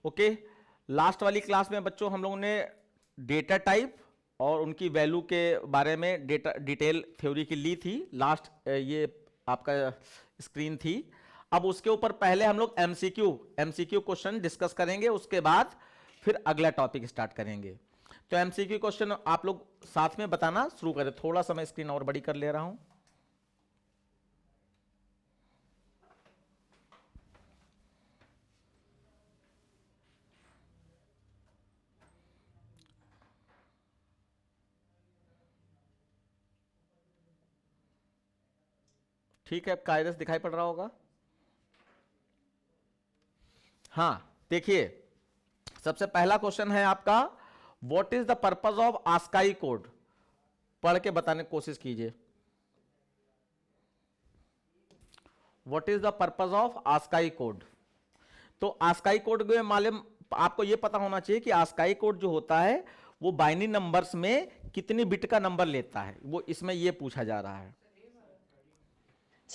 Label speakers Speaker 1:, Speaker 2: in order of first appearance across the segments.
Speaker 1: Okay, last वाली class में बच्चों हम लोगों ने डेटा टाइप और उनकी वैल्यू के बारे में डेटा डिटेल थ्योरी की ली थी। लास्ट ये आपका स्क्रीन थी। अब उसके ऊपर पहले हम लोग एमसीक्यू क्वेश्चन डिस्कस करेंगे, उसके बाद फिर अगला टॉपिक स्टार्ट करेंगे। तो एमसीक्यू क्वेश्चन आप लोग साथ में बताना शुरू करें। थोड़ा सा मैं स्क्रीन और बड़ी कर ले रहा हूं। ठीक है, कायदे दिखाई पड़ रहा होगा। हाँ, देखिए सबसे पहला क्वेश्चन है आपका, what is the purpose of ASCII code. पढ़ के बताने की कोशिश कीजिए। What is the purpose of ASCII code. तो आस्काई कोड में मालूम आपको यह पता होना चाहिए कि आस्काई कोड जो होता है वो बाइनरी नंबर्स में कितनी बिट का नंबर लेता है, वो इसमें यह पूछा जा रहा है।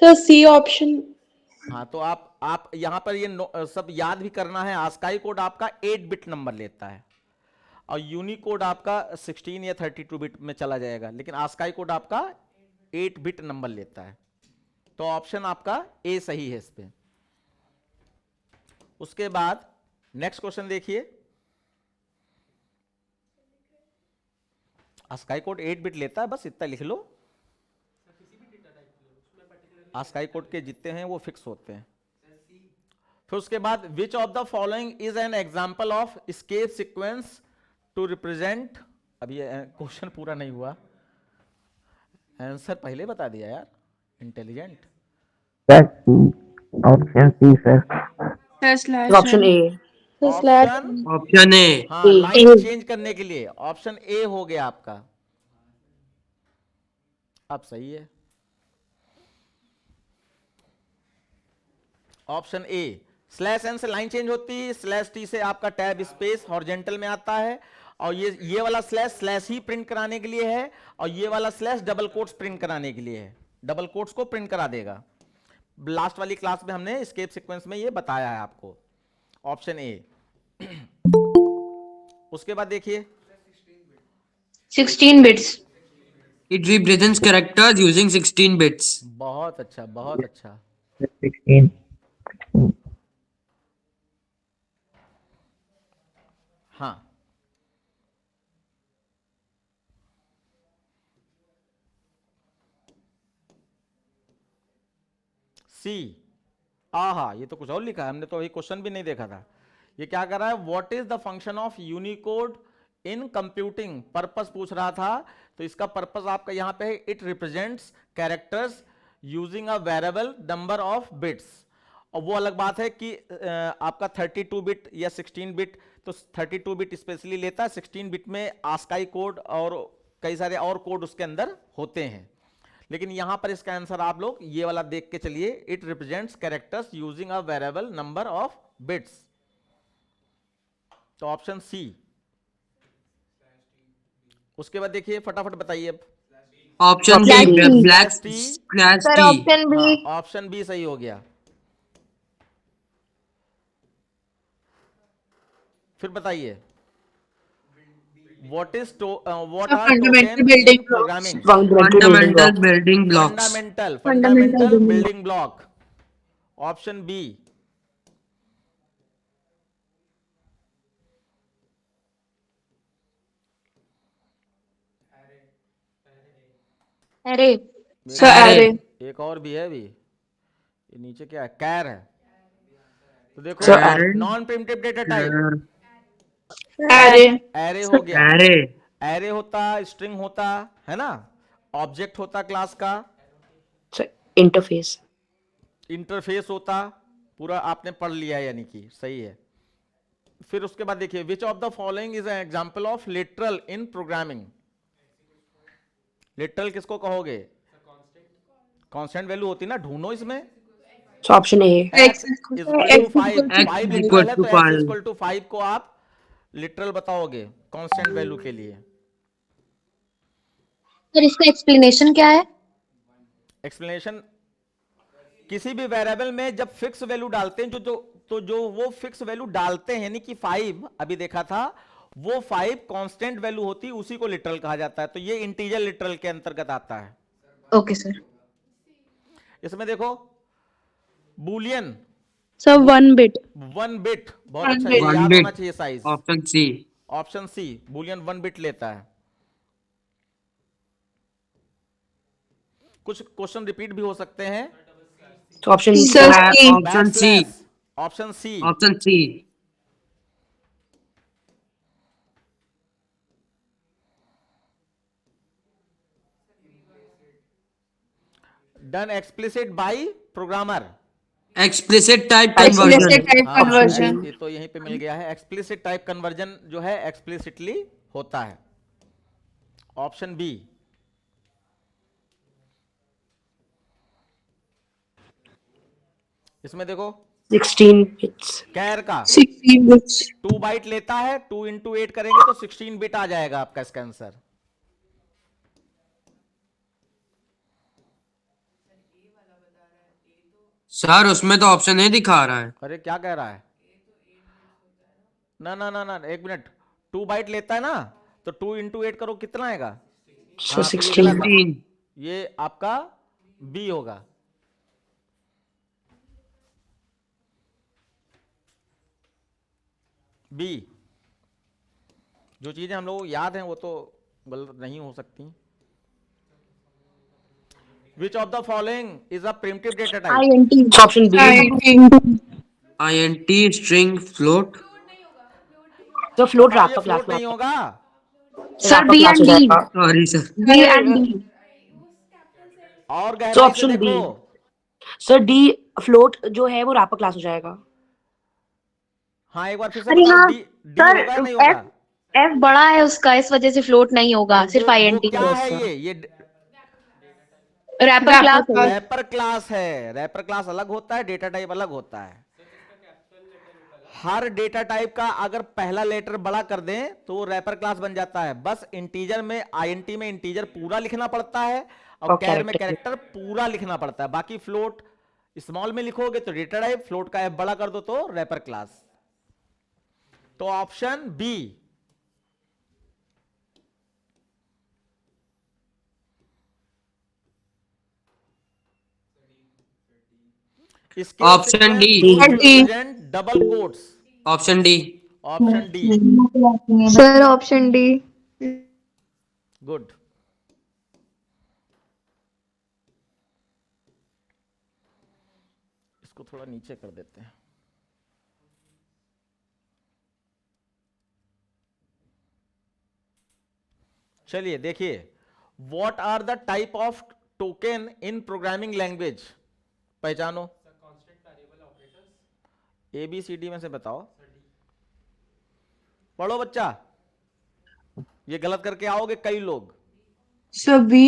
Speaker 2: Sir C option.
Speaker 1: हाँ, तो आप यहां पर ये सब याद भी करना है। आस्काई कोड आपका 8 बिट नंबर लेता है और यूनिकोड आपका 16 या 32 बिट में चला जाएगा, लेकिन आस्काई कोड आपका 8 बिट नंबर लेता है। तो ऑप्शन आपका ए सही है इस पे। उसके बाद नेक्स्ट क्वेश्चन देखिए, आस्काई कोड 8 बिट लेता है, बस इतना लिख लो। आस्काई कोड के जितने हैं वो फिक्स होते हैं। फिर उसके बाद which of the following is an example of escape sequence to represent. अब ये क्वेश्चन पूरा नहीं हुआ, आंसर पहले बता दिया यार, intelligent.
Speaker 3: Option C sir.
Speaker 2: Option A.
Speaker 3: Option A.
Speaker 1: हाँ, लाइन चेंज करने के लिए ऑप्शन ए हो गया आपका। अब सही है ऑप्शन ए। स्लैश एन से लाइन चेंज होती है, स्लैश टी से आपका टैब स्पेस हॉरिजॉन्टल में आता है, और ये वाला स्लैश स्लैश ही प्रिंट कराने के लिए है, और ये वाला स्लैश डबल कोट्स प्रिंट कराने के लिए है, डबल कोट्स को प्रिंट करा देगा। लास्ट वाली क्लास में हमने एस्केप सीक्वेंस में ये बताया है आपको, ऑप्शन ए। उसके बाद देखिए
Speaker 2: 16 bits.
Speaker 4: It represents characters using 16 bits.
Speaker 1: बहुत अच्छा, बहुत अच्छा।
Speaker 3: 16।
Speaker 1: हाँ, सी। आहा, ये तो कुछ और लिखा है, हमने तो अभी क्वेश्चन भी नहीं देखा था। ये क्या कर रहा है, what is the function of Unicode in computing, purpose पूछ रहा था। तो इसका पर्पस आपका यहां पे है, it represents characters using a variable number of bits. और वो अलग बात है कि आपका 32 बिट या 16 बिट, तो 32 बिट स्पेशली लेता है, 16 बिट में आस्काई कोड और कई सारे और कोड उसके अंदर होते हैं। लेकिन यहां पर इसका आंसर आप लोग ये वाला देख के चलिए, it represents characters using a variable number of bits. तो ऑप्शन सी। उसके बाद देखिए फटाफट बताइए अब।
Speaker 4: Option
Speaker 2: Black
Speaker 4: B.
Speaker 2: tea.
Speaker 4: Black
Speaker 1: tea.
Speaker 4: slash
Speaker 2: sir
Speaker 4: T.
Speaker 2: Option
Speaker 1: हाँ,
Speaker 2: बी।
Speaker 1: ऑप्शन बी सही हो गया। फिर बताइए, what are
Speaker 2: fundamental
Speaker 1: token in
Speaker 2: building blocks.
Speaker 1: Programming.
Speaker 4: Fundamental building blocks.
Speaker 1: Fundamental building block, option B.
Speaker 2: Array sir
Speaker 4: Array.
Speaker 2: Array.
Speaker 1: एक और भी है अभी, ये नीचे क्या है, कैर है। तो देखो,
Speaker 2: सर अरे।
Speaker 1: नॉन प्रिमिटिव डेटा टाइप
Speaker 2: अरे।
Speaker 1: एरे हो गया।
Speaker 4: Array.
Speaker 1: एरे होता, स्ट्रिंग होता है ना, ऑब्जेक्ट होता क्लास का,
Speaker 2: इंटरफेस।
Speaker 1: इंटरफेस होता, पूरा आपने पढ़ लिया यानी कि सही है। फिर उसके बाद देखिए, which of the following is an example of literal in programming. Literal किसको कहोगे, कांस्टेंट वैल्यू होती ना, ढूंढो इसमें।
Speaker 2: Option A.
Speaker 1: x equal to 5,
Speaker 4: X
Speaker 1: 5
Speaker 4: equal
Speaker 1: literal है
Speaker 4: to
Speaker 1: तो x
Speaker 4: 5.
Speaker 1: इक्वल टू 5 को आप लिटरल बताओगे कांस्टेंट वैल्यू के लिए।
Speaker 2: सर इसका एक्सप्लेनेशन क्या है।
Speaker 1: एक्सप्लेनेशन, किसी भी वेरिएबल में जब फिक्स वैल्यू डालते हैं, जो जो तो जो वो फिक्स वैल्यू डालते हैं, यानी कि 5 अभी देखा था, वो 5 कांस्टेंट वैल्यू होती है, उसी को लिटरल कहा जाता है। तो ये इंटीजर लिटरल के अंतर्गत आता है।
Speaker 2: Okay, sir.
Speaker 1: इसमें देखो बूलियन
Speaker 2: Sir, 1 bit.
Speaker 1: 1 बिट, बहुत अच्छा,
Speaker 2: One
Speaker 1: ये
Speaker 2: bit.
Speaker 1: याद
Speaker 4: 1
Speaker 1: होना
Speaker 4: bit.
Speaker 1: चाहिए size.
Speaker 4: Option C.
Speaker 1: Option C, boolean 1 bit लेता है। कुछ क्वेश्चन रिपीट भी हो सकते हैं।
Speaker 2: So option
Speaker 3: Sir,
Speaker 4: Option C.
Speaker 1: Option C,
Speaker 4: Option C.
Speaker 1: Done explicit by programmer.
Speaker 4: Explicit type
Speaker 3: explicit
Speaker 4: conversion.
Speaker 3: type conversion.
Speaker 1: ये तो यहीं पे मिल गया है। एक्सप्लिसिट टाइप कन्वर्जन जो है एक्सप्लिसिटली होता है। Option B. इसमें देखो
Speaker 2: 16 bits.
Speaker 1: कैर का
Speaker 3: 16 bits.
Speaker 1: 2 बाइट लेता है, 2 इंटू 8 करेंगे तो 16 बिट आ जाएगा आपका इसका आंसर।
Speaker 4: सर उसमें तो ऑप्शन ए दिखा रहा है।
Speaker 1: अरे क्या कह रहा है? ना ना ना ना, एक मिनट। 2 बाइट लेता है ना, तो 2 इंटू 8 करो, कितना आएगा?
Speaker 2: So
Speaker 1: हाँ, तो ये
Speaker 2: 16.
Speaker 1: गलत है।
Speaker 4: 16.
Speaker 1: ये आपका बी होगा। बी। जो चीजें हम लोगों को याद हैं वो तो गलत नहीं हो सकती। विच of the following is a primitive data type?
Speaker 2: INT. So option B.
Speaker 4: INT string float.
Speaker 2: So float
Speaker 1: ये
Speaker 2: wrapper class
Speaker 1: फ्लोट
Speaker 2: में
Speaker 1: नहीं होगा।
Speaker 3: Sir,
Speaker 2: wrapper
Speaker 3: B
Speaker 2: class
Speaker 3: and
Speaker 2: हो
Speaker 3: D.
Speaker 2: जाएगा.
Speaker 4: Sorry sir.
Speaker 3: B and D.
Speaker 1: और
Speaker 2: So
Speaker 1: गहराई से
Speaker 2: option B.
Speaker 1: देखो।
Speaker 2: Sir D float जो है वो wrapper class हो जाएगा.
Speaker 1: हाँ, एक बार फिर से
Speaker 5: अरे
Speaker 1: बताओ।
Speaker 5: हाँ,
Speaker 1: डी डी
Speaker 5: सर,
Speaker 1: होगा नहीं होगा?
Speaker 5: एफ बड़ा है उसका, इस वजह से फ्लोट नहीं होगा,
Speaker 1: तो
Speaker 5: सिर्फ
Speaker 1: वो
Speaker 5: आईएनटी
Speaker 1: क्या है?
Speaker 2: sir.
Speaker 1: ये
Speaker 5: रैपर
Speaker 3: Wrapper
Speaker 5: क्लास है
Speaker 3: class.
Speaker 5: ये।
Speaker 1: रैपर क्लास है। रैपर क्लास अलग होता है, डेटा टाइप अलग होता है। हर डेटा टाइप का अगर पहला लेटर बड़ा कर दें तो वो रैपर क्लास बन जाता है। बस इंटीजर में, आईएनटी में इंटीजर पूरा लिखना पड़ता है, और
Speaker 2: और
Speaker 1: कैर में
Speaker 2: character.
Speaker 1: कैरेक्टर पूरा लिखना पड़ता है। बाकी फ्लोट स्मॉल में लिखोगे तो डेटा टाइप, फ्लोट का एफ बड़ा कर दो तो रैपर क्लास। तो ऑप्शन बी। इसके
Speaker 4: Option D.
Speaker 1: Present double quotes.
Speaker 4: Option D.
Speaker 1: Option D.
Speaker 5: Sir option D.
Speaker 1: Good. इसको थोड़ा नीचे कर देते हैं। चलिए देखिए, what are the type of token in programming language? पहचानो। ABCD में से बताओ। पढ़ो बच्चा, ये गलत करके आओगे कई लोग।
Speaker 3: Sir, B.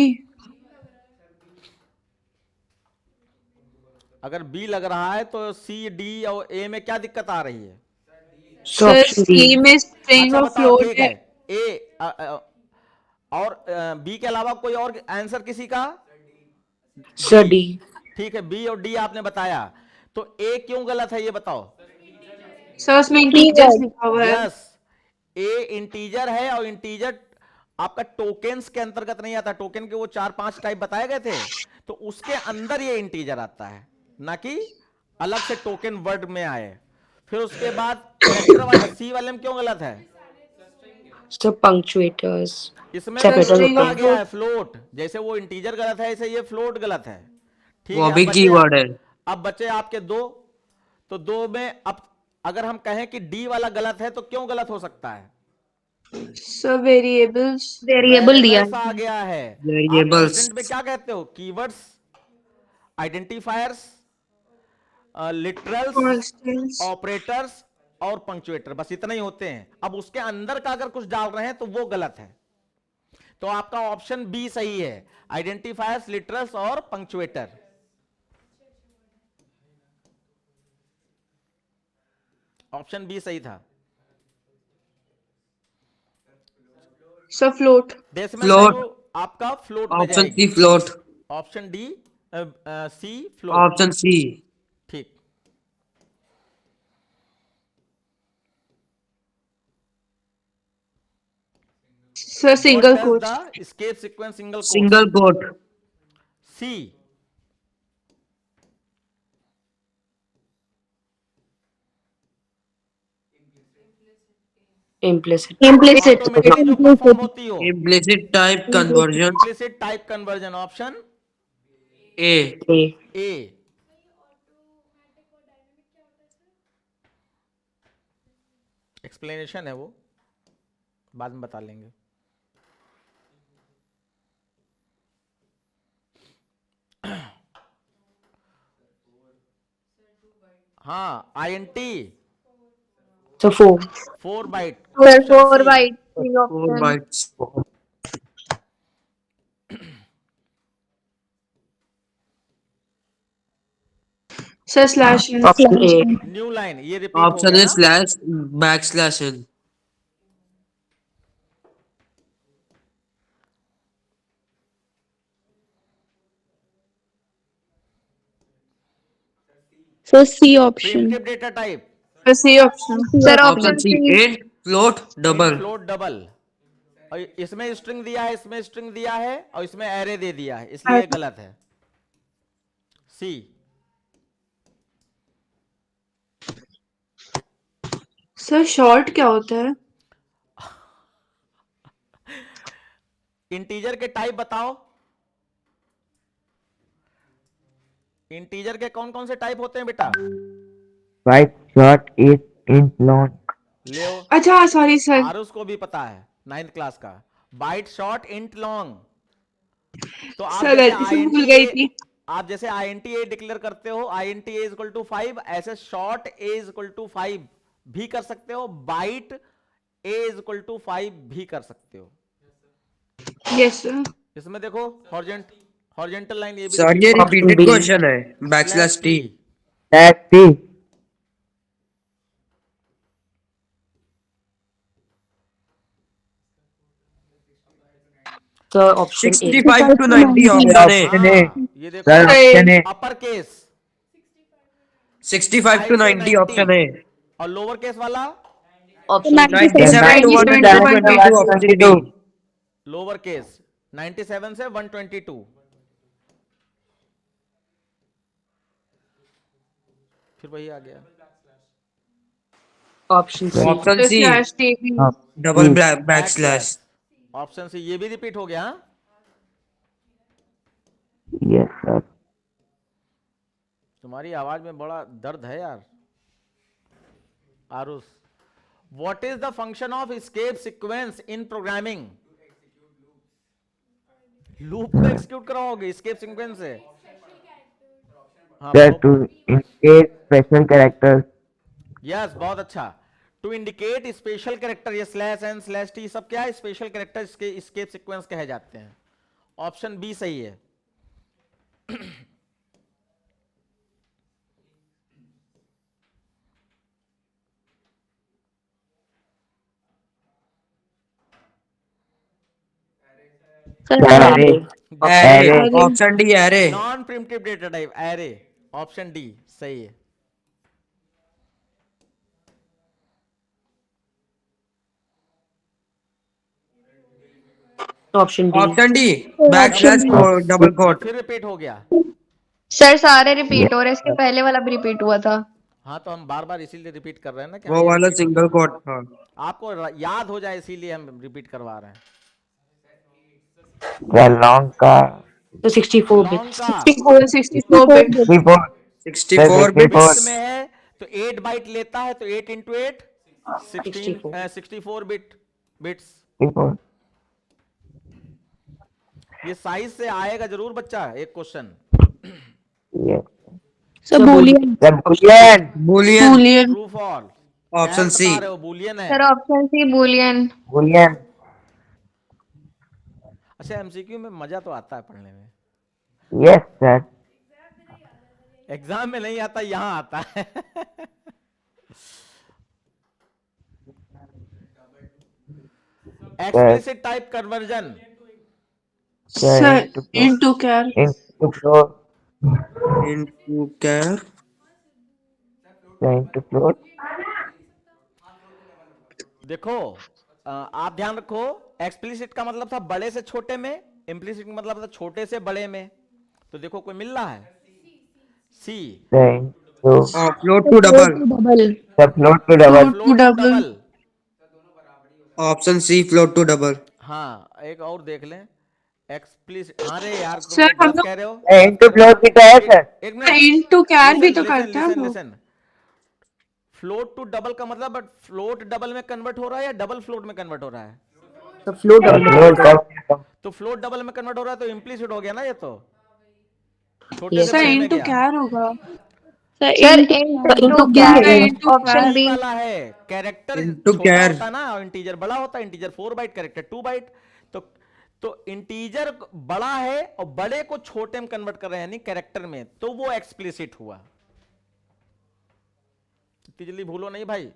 Speaker 1: अगर बी लग रहा है तो सी, डी और ए में क्या दिक्कत आ रही है?
Speaker 2: So
Speaker 3: Sir,
Speaker 2: option
Speaker 3: C
Speaker 2: D.
Speaker 3: में string
Speaker 1: अच्छा
Speaker 3: और
Speaker 1: बताओ,
Speaker 3: float
Speaker 1: ठीक
Speaker 3: है.
Speaker 1: है। ए और बी के अलावा कोई और आंसर किसी का?
Speaker 2: Sir D.
Speaker 1: ठीक है, बी और डी आपने बताया, तो ए क्यों गलत है ये बताओ।
Speaker 3: Sir, उसमें integers लिखा हुआ है.
Speaker 1: यस, ए इंटीजर है, और इंटीजर आपका टोकेन्स के अंतर्गत नहीं आता। टोकन के वो 4-5 टाइप बताए गए थे, तो उसके अंदर ये इंटीजर आता है, ना कि अलग से टोकन वर्ड में आए। फिर उसके बाद कैरेक्टर वाला सी वाले में क्यों गलत है?
Speaker 2: So punctuators.
Speaker 1: इसमें
Speaker 2: Separate
Speaker 1: फ्लोट
Speaker 3: string
Speaker 1: आ
Speaker 3: और
Speaker 1: गया है। फ्लोट जैसे वो इंटीजर गलत है, ऐसे ये फ्लोट गलत है। ठीक
Speaker 4: वो
Speaker 1: है,
Speaker 4: भी
Speaker 1: अब बचे
Speaker 4: कीवर्ड है।
Speaker 1: अब बचे आपके दो। तो दो में अब अगर हम कहें कि डी वाला गलत है तो क्यों गलत हो सकता है?
Speaker 3: Sir, variables.
Speaker 5: वेरिएबल दिया
Speaker 1: Variables आ गया है। आप
Speaker 4: Variables.
Speaker 1: कंस्टेंट में क्या कहते हो? Keywords, identifiers, literals,
Speaker 3: Constants.
Speaker 1: Operators और पंक्चुएटर, बस इतना ही होते हैं। अब उसके अंदर का अगर कुछ डाल रहे हैं तो वो गलत है। तो आपका ऑप्शन बी सही है, आइडेंटिफायर्स, लिटरल्स और पंक्चुएटर। ऑप्शन बी सही था।
Speaker 3: Sir, float.
Speaker 1: Decimal
Speaker 4: Float.
Speaker 1: Value आपका फ्लोट में
Speaker 4: Option
Speaker 1: जाएगी।
Speaker 4: C float.
Speaker 1: ऑप्शन डी, सी फ्लोट।
Speaker 4: Option C.
Speaker 1: ठीक।
Speaker 3: Sir, single
Speaker 1: What does
Speaker 3: quote.
Speaker 1: the escape sequence single quotes?
Speaker 4: Single quote.
Speaker 1: C.
Speaker 2: Implicit.
Speaker 5: Implicit.
Speaker 1: Automatically जो perform होती हो,
Speaker 4: Implicit type conversion.
Speaker 1: implicit type conversion, option
Speaker 4: A.
Speaker 2: A.
Speaker 1: A. Explanation है वो, बाद में बता लेंगे। हाँ, INT
Speaker 2: So 4.
Speaker 1: 4 byte.
Speaker 5: Sir,
Speaker 1: option
Speaker 5: 4
Speaker 1: C.
Speaker 5: by 3
Speaker 4: 4
Speaker 5: option.
Speaker 4: bytes.
Speaker 3: Sir, slash n.
Speaker 2: Option A.
Speaker 1: New line, ये रिपीट हो
Speaker 4: Option
Speaker 1: गया
Speaker 4: is
Speaker 1: ना?
Speaker 4: slash backslash n.
Speaker 5: So C option.
Speaker 1: Primitive data type,
Speaker 3: Sir, C option.
Speaker 5: Sir,
Speaker 4: Option
Speaker 5: option
Speaker 4: C.
Speaker 5: C.
Speaker 4: Int, float, double.
Speaker 1: Float double. और इसमें string दिया है, इसमें string दिया है, और इसमें एरे दे दिया है, इसलिए ये गलत है। सी।
Speaker 3: Sir, short क्या होता है?
Speaker 1: इंटीजर के टाइप बताओ। इंटीजर के कौन कौन से टाइप होते हैं बेटा?
Speaker 6: Byte, short, int, long.
Speaker 1: ले
Speaker 3: अच्छा, sorry sir.
Speaker 1: आरुष को भी पता है 9th क्लास का, बाइट शॉर्ट इंट लॉन्ग। तो आप
Speaker 3: Sir, गलती से भूल गई थी.
Speaker 1: आप जैसे INTA डिक्लेयर करते हो, INTA इज इक्वल टू 5, ऐसे short A is equal to 5 भी कर सकते हो, byte A is equal to 5 भी कर सकते हो।
Speaker 3: Yes sir.
Speaker 1: इसमें देखो हॉरिजॉन्टल लाइन, ये भी
Speaker 4: Sir, ये repeated
Speaker 2: B.
Speaker 4: question है. Backslash T.
Speaker 6: Slash T.
Speaker 2: So option A.
Speaker 4: 65 to 90 option है.
Speaker 6: Option A.
Speaker 1: ये
Speaker 6: Sir,
Speaker 1: देखो
Speaker 6: option A.
Speaker 1: Upper case
Speaker 4: 65 to 90 option है.
Speaker 1: और लोअर केस वाला
Speaker 2: Option
Speaker 4: 97 to 122 option B.
Speaker 1: Lower case 97 से 122। फिर वही आ गया।
Speaker 2: Option C.
Speaker 4: Option
Speaker 3: Sir,
Speaker 4: C.
Speaker 3: slash T.
Speaker 4: Double backslash.
Speaker 1: Option से ये भी रिपीट हो गया। हाँ?
Speaker 6: Yes, sir.
Speaker 1: तुम्हारी आवाज में बड़ा दर्द है यार Aarush. What is the function of escape sequence in programming? Loop को एक्सिक्यूट कराओगे एस्केप सीक्वेंस से? हाँ,
Speaker 6: Sir, to indicate special characters.
Speaker 1: Yes, बहुत अच्छा। टू इंडिकेट स्पेशल कैरेक्टर, ये स्लैश एन स्लैश टी सब क्या है? स्पेशल कैरेक्टर के एस्केप सीक्वेंस कहे जाते हैं। ऑप्शन बी सही है।
Speaker 5: Sir,
Speaker 6: Array.
Speaker 4: Array.
Speaker 6: Array.
Speaker 4: Option D array.
Speaker 1: Non primitive data type array, option D सही है।
Speaker 2: Option D.
Speaker 4: Option D. Backslash double quote.
Speaker 1: फिर रिपीट हो गया।
Speaker 5: सर सारे रिपीट हो रहे हैं, इसके पहले वाला भी रिपीट हुआ था।
Speaker 1: हाँ, तो हम बार बार इसीलिए रिपीट कर रहे हैं ना कि
Speaker 4: वो
Speaker 1: हम ये
Speaker 4: वाला
Speaker 1: repeat
Speaker 4: single quote था.
Speaker 1: आपको याद हो जाए, इसीलिए हम रिपीट करवा रहे हैं।
Speaker 6: The long का
Speaker 2: So 64
Speaker 1: लॉन्ग
Speaker 2: bits.
Speaker 1: का
Speaker 3: 64, 64 bit.
Speaker 6: 64.
Speaker 4: 64
Speaker 6: Sir,
Speaker 4: bits.
Speaker 1: बिट्स में है तो 8 बाइट लेता है, तो 8 इंटू 8 64 बिट्स।
Speaker 6: 64.
Speaker 1: ये साइज से आएगा जरूर बच्चा एक question.
Speaker 6: Yes.
Speaker 5: Sir boolean.
Speaker 6: The Boolean.
Speaker 4: Boolean.
Speaker 3: Boolean.
Speaker 1: True false
Speaker 4: Option C.
Speaker 1: बता रहे हो बूलियन है।
Speaker 5: Sir option C boolean.
Speaker 6: Boolean.
Speaker 1: अच्छा, एमसीक्यू में मजा तो आता है पढ़ने में,
Speaker 6: Yes, sir.
Speaker 1: एग्जाम में नहीं आता, यहां आता है। Explicit type conversion,
Speaker 3: Sir, into char.
Speaker 6: Into float.
Speaker 4: Into char.
Speaker 6: Into float.
Speaker 1: देखो आप ध्यान रखो, एक्सप्लिसिट का मतलब था बड़े से छोटे में, इम्प्लिसिट का मतलब था छोटे से बड़े में। तो देखो कोई मिल रहा है, सी
Speaker 6: Then to
Speaker 4: Float to double.
Speaker 2: double.
Speaker 6: the float to double.
Speaker 3: Float to
Speaker 1: float to
Speaker 3: double.
Speaker 1: Double.
Speaker 4: Option C, float to double.
Speaker 1: हाँ एक और देख लें, एक्सप्लिसिट, अरे यार तुम
Speaker 3: सर
Speaker 1: लोग
Speaker 3: हम
Speaker 1: गलत
Speaker 3: लोग
Speaker 1: कह रहे हो,
Speaker 6: Into float भी तो है सर.
Speaker 1: एक मिनट,
Speaker 3: into char भी
Speaker 1: लिसन
Speaker 3: तो
Speaker 1: लिसन
Speaker 3: करते हैं
Speaker 1: लिसन
Speaker 3: हम लोग।
Speaker 1: लिसन, फ्लोट टू डबल का मतलब, बट फ्लोट डबल में कन्वर्ट हो रहा है या डबल फ्लोट में कन्वर्ट हो रहा है?
Speaker 2: So float
Speaker 6: The
Speaker 2: double.
Speaker 6: float double.
Speaker 1: तो फ्लोट डबल में कन्वर्ट हो रहा है तो इम्प्लिसिट हो गया ना ये तो, छोटे
Speaker 2: Yes,
Speaker 1: से
Speaker 3: सर
Speaker 1: बड़े में
Speaker 3: into
Speaker 1: गया।
Speaker 3: char होगा। Sir
Speaker 5: sir
Speaker 3: into
Speaker 5: into
Speaker 2: into
Speaker 5: char,
Speaker 2: char.
Speaker 3: into
Speaker 5: option
Speaker 3: char।
Speaker 5: B.
Speaker 1: वाला है कैरेक्टर
Speaker 4: Into
Speaker 1: छोटा
Speaker 4: char.
Speaker 1: होता है ना, और इंटीजर बड़ा होता है, इंटीजर 4 बाइट कैरेक्टर 2 बाइट। तो इंटीजर बड़ा है और बड़े को छोटे में कन्वर्ट कर रहे हैं यानी कैरेक्टर में, तो वो एक्सप्लिसिट हुआ। इतनी जल्दी भूलो नहीं भाई,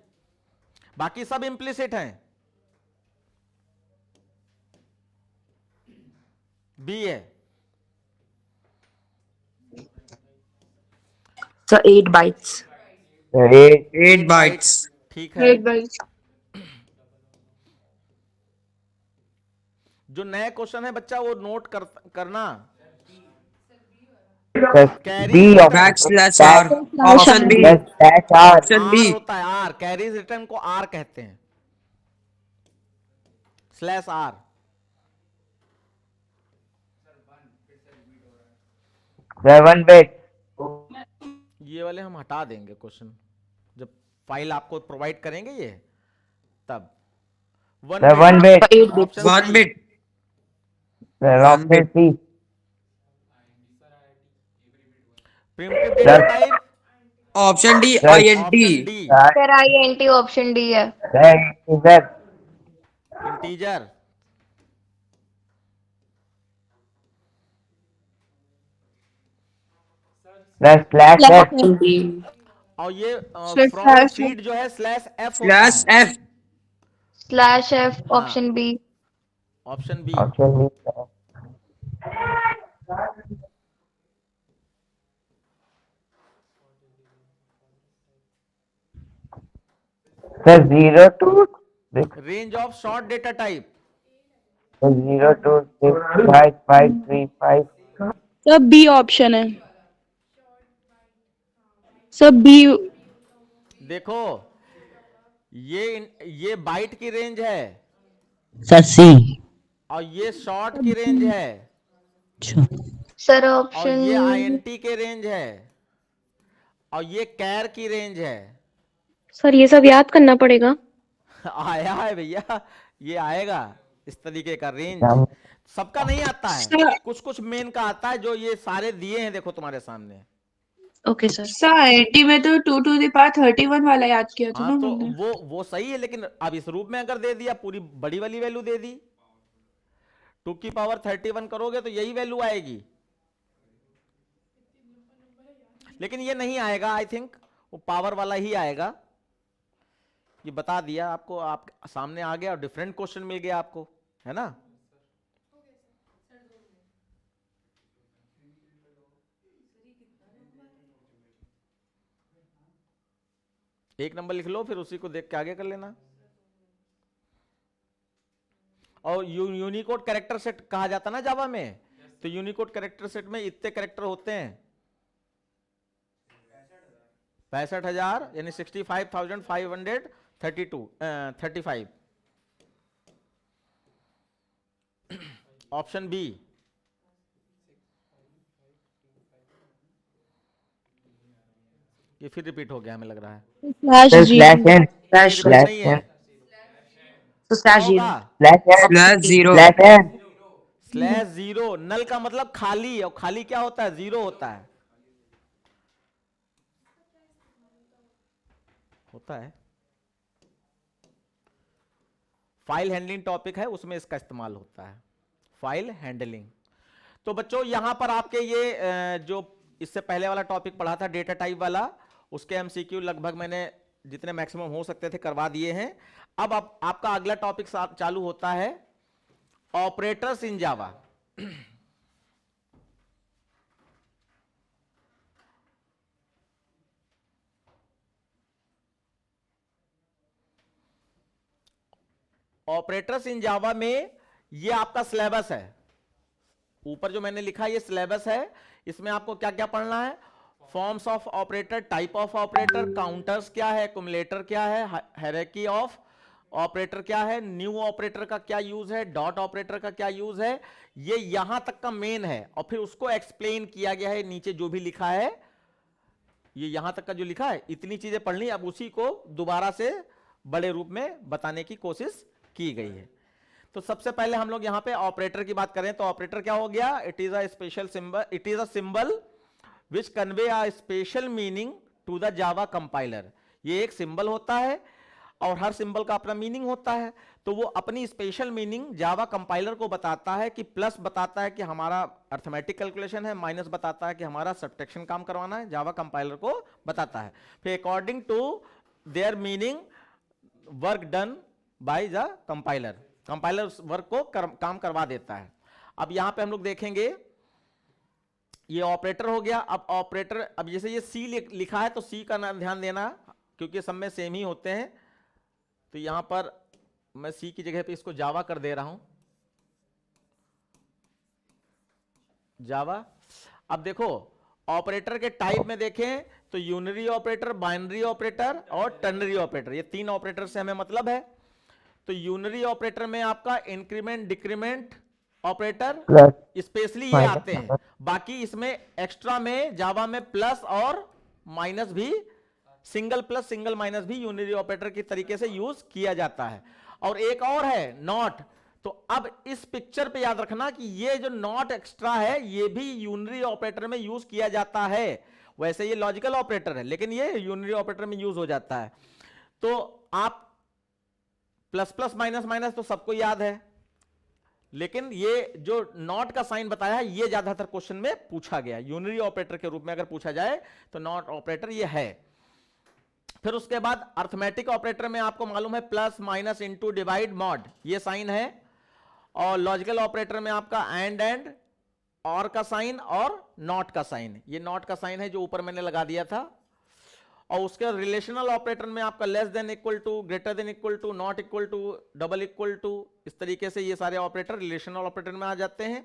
Speaker 1: बाकी सब इंप्लिसिट हैं। बी है।
Speaker 2: So 8 bytes.
Speaker 6: The 8.
Speaker 4: 8 bytes.
Speaker 1: ठीक है।
Speaker 3: 8 bytes।
Speaker 1: जो नया क्वेश्चन है बच्चा वो नोट करना।
Speaker 6: The
Speaker 1: carry
Speaker 6: B of
Speaker 4: Backslash
Speaker 6: back
Speaker 4: R. Option B.
Speaker 6: plus dash R.
Speaker 4: Option
Speaker 1: R
Speaker 4: B.
Speaker 1: होता है, आर कैरीज रिटर्न को आर कहते हैं, स्लैश आर।
Speaker 6: The 1 bit.
Speaker 1: ये वाले हम हटा देंगे क्वेश्चन, जब फाइल आपको प्रोवाइड करेंगे ये तब।
Speaker 6: The 1 bit.
Speaker 2: 8 bits.
Speaker 4: 1 bit.
Speaker 6: The
Speaker 4: One
Speaker 6: option
Speaker 4: bit.
Speaker 6: C.
Speaker 1: Primitive data type,
Speaker 4: Option D,
Speaker 6: Right.
Speaker 4: INT.
Speaker 1: Option D
Speaker 5: sir I N T option D है।
Speaker 6: The integer.
Speaker 1: Integer.
Speaker 6: The slash F.
Speaker 2: Option B.
Speaker 1: और ये
Speaker 3: Slash
Speaker 1: from
Speaker 3: F.
Speaker 1: सीट जो है slash F होता
Speaker 4: Slash
Speaker 1: है।
Speaker 4: F.
Speaker 5: Slash F
Speaker 1: हाँ।
Speaker 5: Option B.
Speaker 1: Option B.
Speaker 6: Option B. The 0 to 6.
Speaker 1: Range of short data type,
Speaker 6: The 0 to 6 5 5 3 5.
Speaker 7: सब B option है, सब बी।
Speaker 1: देखो ये बाइट की रेंज है
Speaker 8: सर सी।
Speaker 1: और ये शॉर्ट की रेंज है
Speaker 5: सर
Speaker 1: और
Speaker 5: ऑप्शन
Speaker 1: ये आईएनटी के रेंज है और ये कैर की रेंज है।
Speaker 7: सर ये सब याद करना पड़ेगा।
Speaker 1: आया है भैया, ये आएगा इस तरीके का रेंज।
Speaker 6: Jump.
Speaker 1: सबका नहीं आता है,
Speaker 3: सर-
Speaker 1: कुछ कुछ मेन का आता है जो ये सारे दिए हैं, देखो तुम्हारे सामने।
Speaker 7: Okay sir.
Speaker 3: सर INT में तो 2 to the power 31 वाला याद किया था ना
Speaker 1: हाँ तो
Speaker 3: मैंने।
Speaker 1: वो सही है, लेकिन अब इस रूप में अगर दे दिया, पूरी बड़ी वाली वैल्यू दे दी, 2 की पावर 31 करोगे तो यही वैल्यू आएगी, लेकिन ये नहीं आएगा। आई थिंक वो पावर वाला ही आएगा। ये बता दिया आपको, आप सामने आ गया और डिफरेंट क्वेश्चन मिल गया आपको, है ना। एक नंबर लिख लो, फिर उसी को देख के आगे कर लेना। और यूनिकोड कैरेक्टर सेट कहा जाता ना जावा में, तो यूनिकोड कैरेक्टर सेट में इतने कैरेक्टर होते हैं 65,000 यानी 65,535। Option B. ये फिर रिपीट हो गया हमें लग रहा है।
Speaker 7: स्लैश
Speaker 6: The
Speaker 7: जी।
Speaker 6: slash N.
Speaker 2: Slash
Speaker 1: ये
Speaker 6: Slash
Speaker 1: नहीं है।
Speaker 6: N.
Speaker 2: So
Speaker 1: क्या
Speaker 2: slash 0.
Speaker 1: होगा?
Speaker 6: Slash N.
Speaker 4: Slash 0.
Speaker 6: Slash N.
Speaker 1: Slash zero. Null का मतलब खाली, और खाली क्या होता है? जीरो होता है। फाइल हैंडलिंग टॉपिक है, उसमें इसका इस्तेमाल होता है, फाइल हैंडलिंग। तो बच्चों यहां पर आपके ये जो इससे पहले वाला टॉपिक पढ़ा था डेटा टाइप वाला, उसके एमसीक्यू लगभग मैंने जितने मैक्सिमम हो सकते थे करवा दिए हैं। अब आपका अगला टॉपिक चालू होता है operators in Java. Operators in जावा में ये आपका सिलेबस है, ऊपर जो मैंने लिखा ये सिलेबस है, इसमें आपको क्या क्या पढ़ना है, forms of operator, type of operator, counters क्या है, कुमुलेटर क्या है, हायरार्की ऑफ ऑपरेटर क्या है, न्यू ऑपरेटर का क्या यूज है, डॉट ऑपरेटर का क्या यूज है, ये यहां तक का मेन है। और फिर उसको एक्सप्लेन किया गया है नीचे जो भी लिखा है, ये यहां तक का जो लिखा है, इतनी चीजें पढ़नी, अब उसी को दोबारा से बड़े रूप में बताने की कोशिश की गई है। तो सबसे पहले हम लोग यहां पे ऑपरेटर की बात करें तो ऑपरेटर क्या हो गया, it is a special symbol, it is a symbol which convey a special meaning to the Java compiler. ये एक सिंबल होता है और हर सिंबल का अपना मीनिंग होता है, तो वो अपनी स्पेशल मीनिंग जावा कंपाइलर को बताता है कि प्लस बताता है कि हमारा अर्थमेटिक कैलकुलेशन है, माइनस बताता है कि हमारा सब्ट्रैक्शन काम करवाना है, जावा कंपाइलर को बताता है। फिर according to their meaning work done by the compiler, compiler उस वर्क को काम करवा देता है। अब यहां पे हम लोग देखेंगे ये ऑपरेटर हो गया। अब ऑपरेटर, अब जैसे ये सी लिखा है तो सी का ध्यान देना क्योंकि सब में सेम ही होते हैं, तो यहां पर मैं सी की जगह पे इसको जावा कर दे रहा हूं, जावा। अब देखो ऑपरेटर के टाइप में देखें तो यूनरी ऑपरेटर, बाइनरी ऑपरेटर और टर्नरी ऑपरेटर, ये तीन ऑपरेटर से हमें मतलब है। तो यूनरी ऑपरेटर में आपका increment decrement operator
Speaker 6: plus
Speaker 1: specially ये
Speaker 6: माइनस।
Speaker 1: आते हैं, बाकी इसमें एक्स्ट्रा में जावा में प्लस और माइनस भी, सिंगल प्लस सिंगल माइनस भी यूनिरी ऑपरेटर की तरीके से यूज किया जाता है। और एक और है नॉट, तो अब इस पिक्चर पे याद रखना कि ये जो नॉट एक्स्ट्रा है ये भी यूनिरी ऑपरेटर में यूज किया जाता है। वैसे ये लॉजिकल ऑपरेटर है लेकिन ये यूनिरी ऑपरेटर में यूज हो जाता है। तो आप प्लस प्लस माइनस माइनस तो सबको याद है, लेकिन ये जो नॉट का साइन बताया है ये ज्यादातर क्वेश्चन में पूछा गया, यूनिरी ऑपरेटर के रूप में अगर पूछा जाए तो नॉट ऑपरेटर ये है। फिर उसके बाद अर्थमेटिक ऑपरेटर में आपको मालूम है plus minus into divide mod, ये साइन है। और लॉजिकल ऑपरेटर में आपका एंड और का साइन और नॉट का साइन, ये नॉट का साइन है जो ऊपर मैंने लगा दिया था। और उसके रिलेशनल ऑपरेटर में आपका less than equal to, greater than equal to, not equal to, double equal to, इस तरीके से ये सारे ऑपरेटर रिलेशनल ऑपरेटर में आ जाते हैं।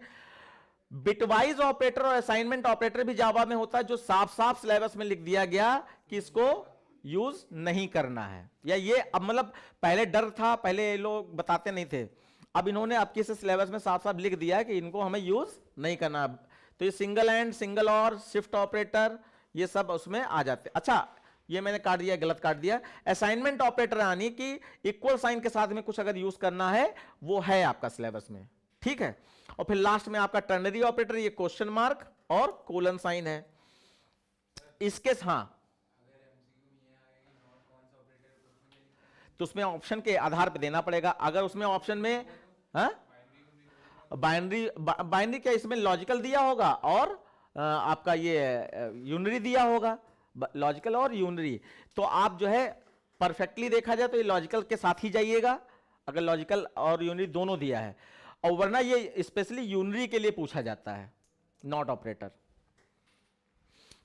Speaker 1: बिटवाइज ऑपरेटर और असाइनमेंट ऑपरेटर भी जावा में होता है, जो साफ साफ सिलेबस में लिख दिया गया कि इसको यूज नहीं करना है, या ये अब मतलब पहले डर था, पहले ये लोग बताते नहीं थे, अब इन्होंने अब किसी सिलेबस में साफ साफ लिख दिया है कि इनको हमें यूज नहीं करना। तो ये सिंगल एंड, सिंगल और, शिफ्ट ऑपरेटर, ये सब उसमें आ जाते हैं। अच्छा ये मैंने काट दिया, गलत काट दिया। असाइनमेंट ऑपरेटर यानी कि इक्वल साइन के साथ में कुछ अगर यूज करना है वो है आपका सिलेबस में, ठीक है। और फिर लास्ट में आपका टर्नरी ऑपरेटर, ये क्वेश्चन मार्क और कोलन साइन है इसके। हाँ तो उसमें ऑप्शन के आधार पे देना पड़ेगा। अगर उसमें ऑप्शन में बाइनरी क्या इसमें लॉजिकल दिया होगा और आपका ये यूनरी दिया होगा, लॉजिकल और यूनरी, तो आप जो है परफेक्टली देखा जाए तो ये लॉजिकल के साथ ही जाइएगा अगर लॉजिकल और यूनरी दोनों दिया है, और वरना ये स्पेशली यूनरी के लिए पूछा जाता है, नॉट ऑपरेटर।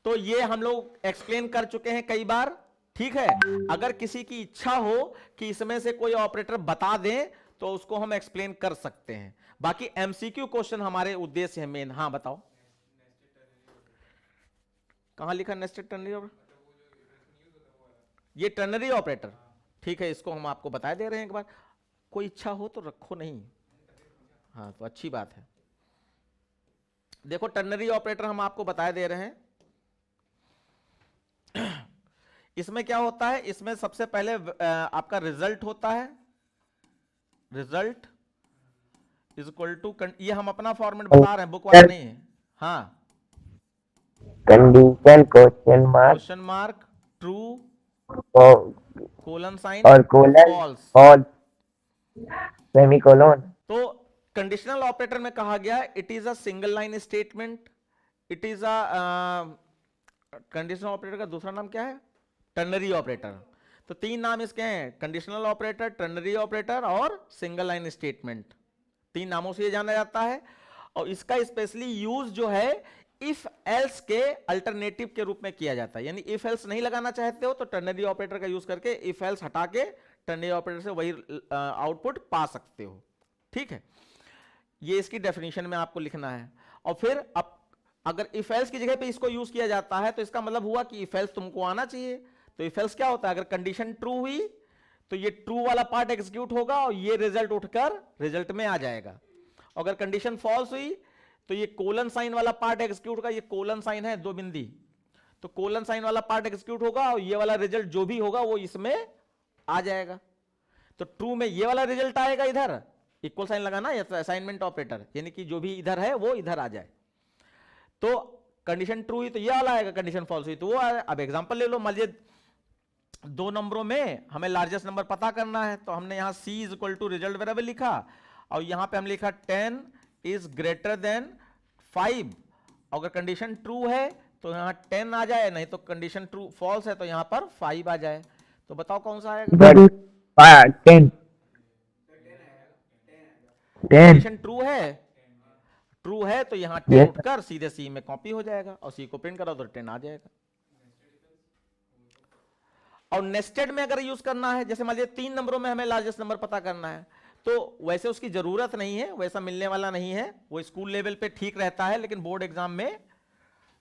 Speaker 1: तो ये हम लोग एक्सप्लेन कर चुके हैं कई बार, ठीक है। अगर किसी की इच्छा हो कि इसमें से कोई ऑपरेटर बता दें तो उसको हम एक्सप्लेन कर सकते हैं। बाकी एमसीक्यू क्वेश्चन हमारे उद्देश्य है मेन। हाँ बताओ, कहां लिखा नेस्टेड टर्नरी ऑपरेटर? ये टर्नरी ऑपरेटर, ठीक है, इसको हम आपको बता दे रहे हैं एक बार, कोई इच्छा हो तो रखो नहीं, हाँ तो अच्छी बात है। देखो टर्नरी ऑपरेटर हम आपको बता दे रहे हैं, इसमें क्या होता है, इसमें सबसे पहले आपका रिजल्ट होता है, रिजल्ट इज इक्वल टू, ये हम अपना फॉर्मेट बता रहे हैं, बुक वाला नहीं है। हाँ
Speaker 6: condition
Speaker 1: question mark true, colon sign
Speaker 6: और कोलन
Speaker 1: फॉल्स,
Speaker 6: फॉल्स, सेमीकोलन।
Speaker 1: तो कंडीशनल ऑपरेटर में कहा गया it is a single line statement, it is a, conditional operator का दूसरा नाम क्या है, टर्नरी ऑपरेटर। तो तीन नाम इसके हैं, कंडीशनल ऑपरेटर, टर्नरी ऑपरेटर और सिंगल लाइन स्टेटमेंट, तीन नामों से ये जाना जाता है। और इसका स्पेशली यूज जो है इफ एल्स के अल्टरनेटिव के रूप में किया जाता है, यानी इफ एल्स नहीं लगाना चाहते हो तो टर्नरी ऑपरेटर का यूज करके इफ एल्स हटा के टर्नरी ऑपरेटर से वही आउटपुट पा सकते हो, ठीक है। ये इसकी डेफिनेशन में आपको लिखना है। और फिर अब अगर इफ एल्स की जगह पे इसको यूज किया जाता है तो इसका मतलब हुआ कि इफ एल्स तुमको आना चाहिए। तो इफ एल्स क्या होता है, अगर कंडीशन ट्रू हुई तो ये ट्रू वाला पार्ट एग्जीक्यूट होगा और ये रिजल्ट उठकर रिजल्ट में आ जाएगा। अगर कंडीशन फॉल्स हुई तो ये कोलन साइन वाला पार्ट एग्जीक्यूट होगा। ये कोलन साइन है 2 बिंदी, तो कोलन साइन वाला पार्ट एग्जीक्यूट होगा और ये वाला रिजल्ट जो भी होगा वो इसमें आ जाएगा। तो ट्रू में ये वाला रिजल्ट आएगा, इधर इक्वल साइन लगाना या असाइनमेंट ऑपरेटर, यानी कि जो भी इधर है वो इधर आ जाए। तो कंडीशन ट्रू हुई तो ये वाला आएगा, कंडीशन फॉल्स हुई तो वो आएगा। अब एग्जांपल ले लो, मान लीजिए 2 नंबरों में हमें लार्जेस्ट नंबर पता करना है, तो हमने यहां c is equal to result variable लिखा और यहां पे हम लिखा 10 इज ग्रेटर देन 5। अगर कंडीशन ट्रू है तो यहां 10 आ जाए, नहीं तो कंडीशन ट्रू फॉल्स है तो यहां पर 5 आ जाए। तो बताओ कौन सा आएगा?
Speaker 6: 10
Speaker 1: कंडीशन ट्रू है तो यहां 10
Speaker 6: Yes.
Speaker 1: उठकर सीधे सी में कॉपी हो जाएगा और सी को प्रिंट करो तो 10 आ जाएगा। और नेस्टेड में अगर यूज करना है, जैसे मान लीजिए 3 नंबरों में हमें लार्जेस्ट नंबर पता करना है, तो वैसे उसकी जरूरत नहीं है, वैसा मिलने वाला नहीं है। वो स्कूल लेवल पे ठीक रहता है लेकिन बोर्ड एग्जाम में